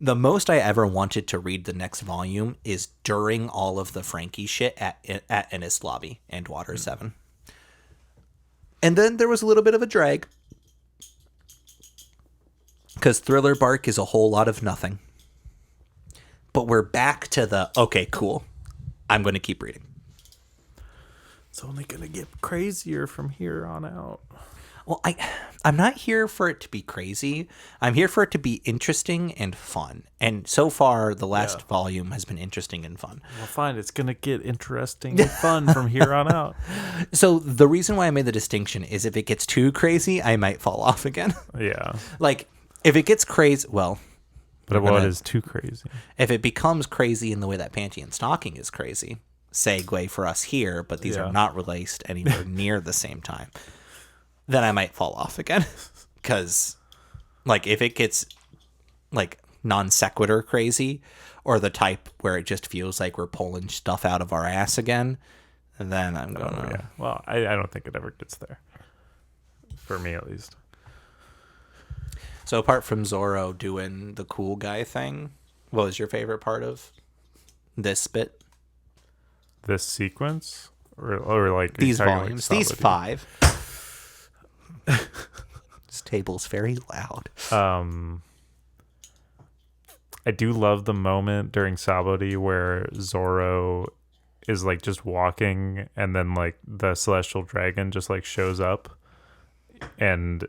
The most I ever wanted to read the next volume is during all of the Frankie shit at Ennis Lobby and Water 7. And then there was a little bit of a drag. Because Thriller Bark is a whole lot of nothing. But we're back to the, okay, cool. I'm going to keep reading. It's only going to get crazier from here on out. Well, I'm not here for it to be crazy. I'm here for it to be interesting and fun. And so far, the last volume has been interesting and fun. Well, fine. It's going to get interesting and fun from here on out. So the reason why I made the distinction is if it gets too crazy, I might fall off again. Yeah. Like, if it gets crazy, well... But what is too crazy? If it becomes crazy in the way that Panty and Stocking is crazy, segue for us here, but these are not released anywhere near the same time, then I might fall off again. Because, like, if it gets, like, non sequitur crazy, or the type where it just feels like we're pulling stuff out of our ass again, then I'm going to... Yeah. Well, I don't think it ever gets there. For me, at least. So apart from Zoro doing the cool guy thing, what was your favorite part of this bit? This sequence? Or like... These volumes. Like these 5. This table's very loud. I do love the moment during Sabaody where Zoro is like just walking and then like the celestial dragon just like shows up and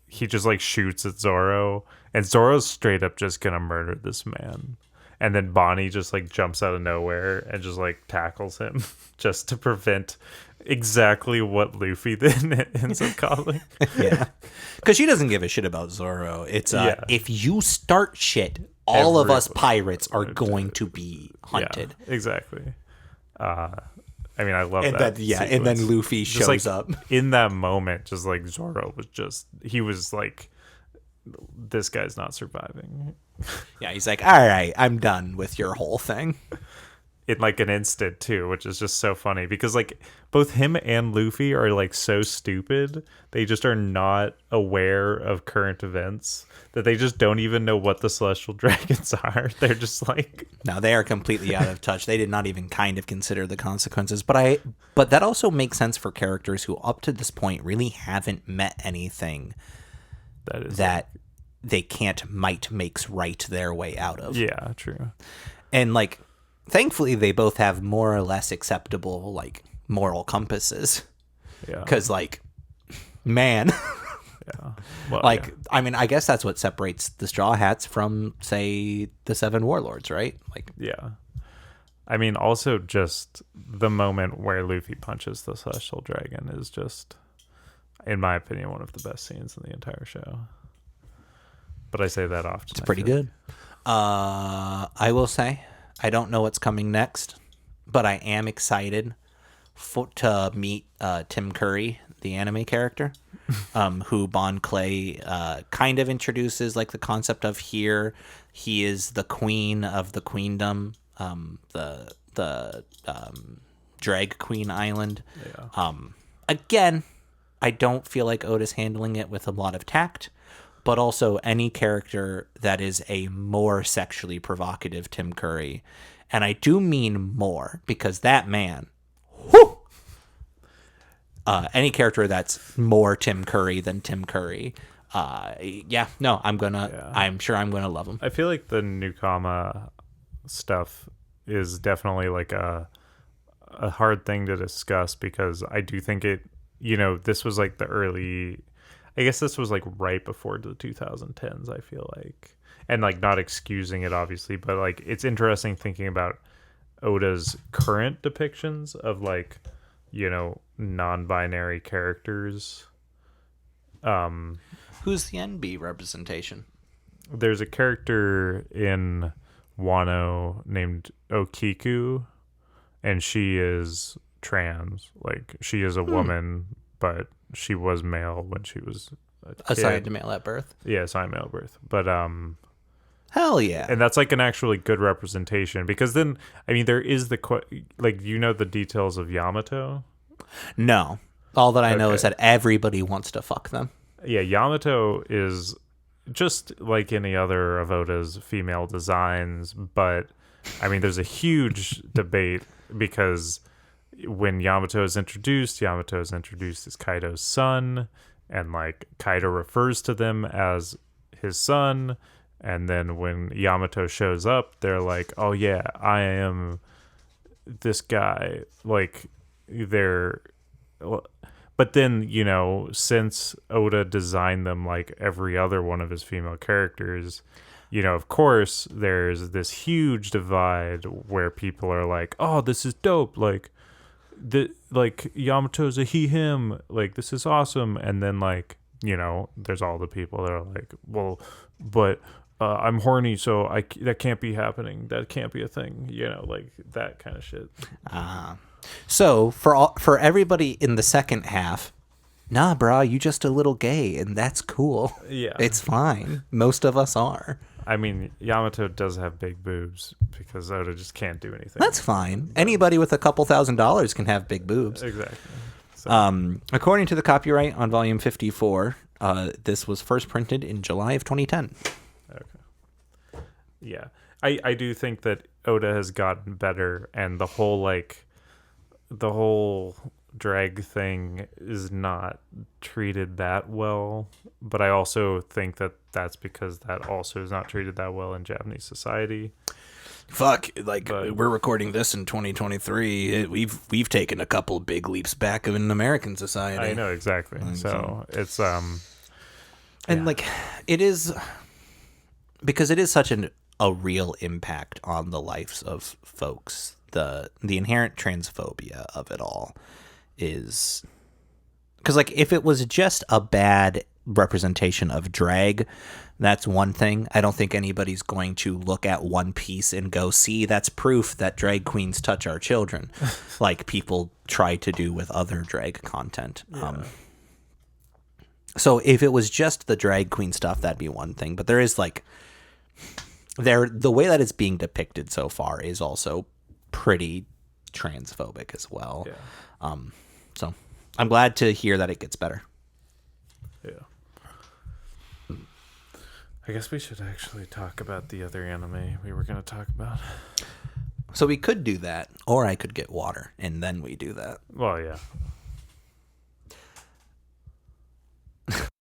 he just like shoots at Zoro, and Zoro's straight up just gonna murder this man. And then Bonnie just like jumps out of nowhere and just like tackles him just to prevent exactly what Luffy then ends up calling. Yeah. Because she doesn't give a shit about Zoro. It's if you start shit, all of us pirates are going to be hunted. Yeah, exactly. I mean, I love and that. And then Luffy just shows like, up. In that moment, just like Zoro was just, he was like, this guy's not surviving. Yeah, he's like, all right, I'm done with your whole thing. in like an instant too, which is just so funny because like both him and Luffy are like so stupid. They just are not aware of current events, that they just don't even know what the celestial dragons are. They're just like, no, they are completely out of touch. They did not even kind of consider the consequences. But that also makes sense for characters who up to this point really haven't met anything that they can't might makes right their way out of. Yeah, true. And like, thankfully, they both have more or less acceptable like moral compasses. Yeah. Because like, man, Yeah. Well, like yeah. I mean, I guess that's what separates the Straw Hats from, say, the Seven Warlords, right? Like, Yeah. I mean, also just the moment where Luffy punches the celestial dragon is just, in my opinion, one of the best scenes in the entire show. But I say that often. it's pretty good. I will say, I don't know what's coming next, but I am excited to meet Tim Curry, the anime character, who Bon Clay kind of introduces like the concept of here. He is the queen of the queendom, the drag queen island. Yeah. Again, I don't feel like Oda's handling it with a lot of tact, but also any character that is a more sexually provocative Tim Curry. And I do mean more, because that man, whew, any character that's more Tim Curry than Tim Curry, I'm sure I'm gonna love him. I feel like the Nukama stuff is definitely like a hard thing to discuss, because I do think it, this was like I guess this was like right before the 2010s, I feel like. And like not excusing it obviously, but like it's interesting thinking about Oda's current depictions of like, non-binary characters. Who's the NB representation? There's a character in Wano named Okiku, and she is trans. Like, she is a woman, but she was male when she was a kid. Assigned to male at birth. Yeah, assigned male birth. But Hell yeah. and that's like an actually good representation, because then I mean there is the the details of Yamato. No. All that I know Okay. is that everybody wants to fuck them. Yeah, Yamato is just like any other of Oda's female designs, but I mean there's a huge debate, because when Yamato is introduced as Kaido's son, and like Kaido refers to them as his son, and then when Yamato shows up, they're like, "Oh yeah, I am this guy." Like but then, since Oda designed them like every other one of his female characters, of course, there's this huge divide where people are like, "Oh, this is dope. Like Yamato's a he, him. Like, this is awesome." And then there's all the people that are like, "Well, but I'm horny, so that can't be happening. That can't be a thing." Like that kind of shit. So for everybody in the second half, nah, brah, you just a little gay, and that's cool. Yeah. It's fine. Most of us are. I mean, Yamato does have big boobs, because Oda just can't do anything. That's fine. Anybody with a couple $1,000s can have big boobs. Exactly. So, According to the copyright on volume 54, this was first printed in July of 2010. okay. Yeah. I do think that Oda has gotten better, and the whole drag thing is not treated that well, but I also think that that's because that also is not treated that well in Japanese society. Fuck, we're recording this in 2023. We've taken a couple big leaps back in American society. I know, exactly. So it's it is, because it is such a real impact on the lives of folks. The inherent transphobia of it all is, because if it was just a bad representation of drag, that's one thing. I don't think anybody's going to look at One Piece and go, "See, that's proof that drag queens touch our children," like people try to do with other drag content. Yeah. So if it was just the drag queen stuff, that'd be one thing. But there is the way that it's being depicted so far is also pretty transphobic as well. Yeah. So I'm glad to hear that it gets better. Yeah. I guess we should actually talk about the other anime we were going to talk about. So we could do that, or I could get water, and then we do that. Well, yeah.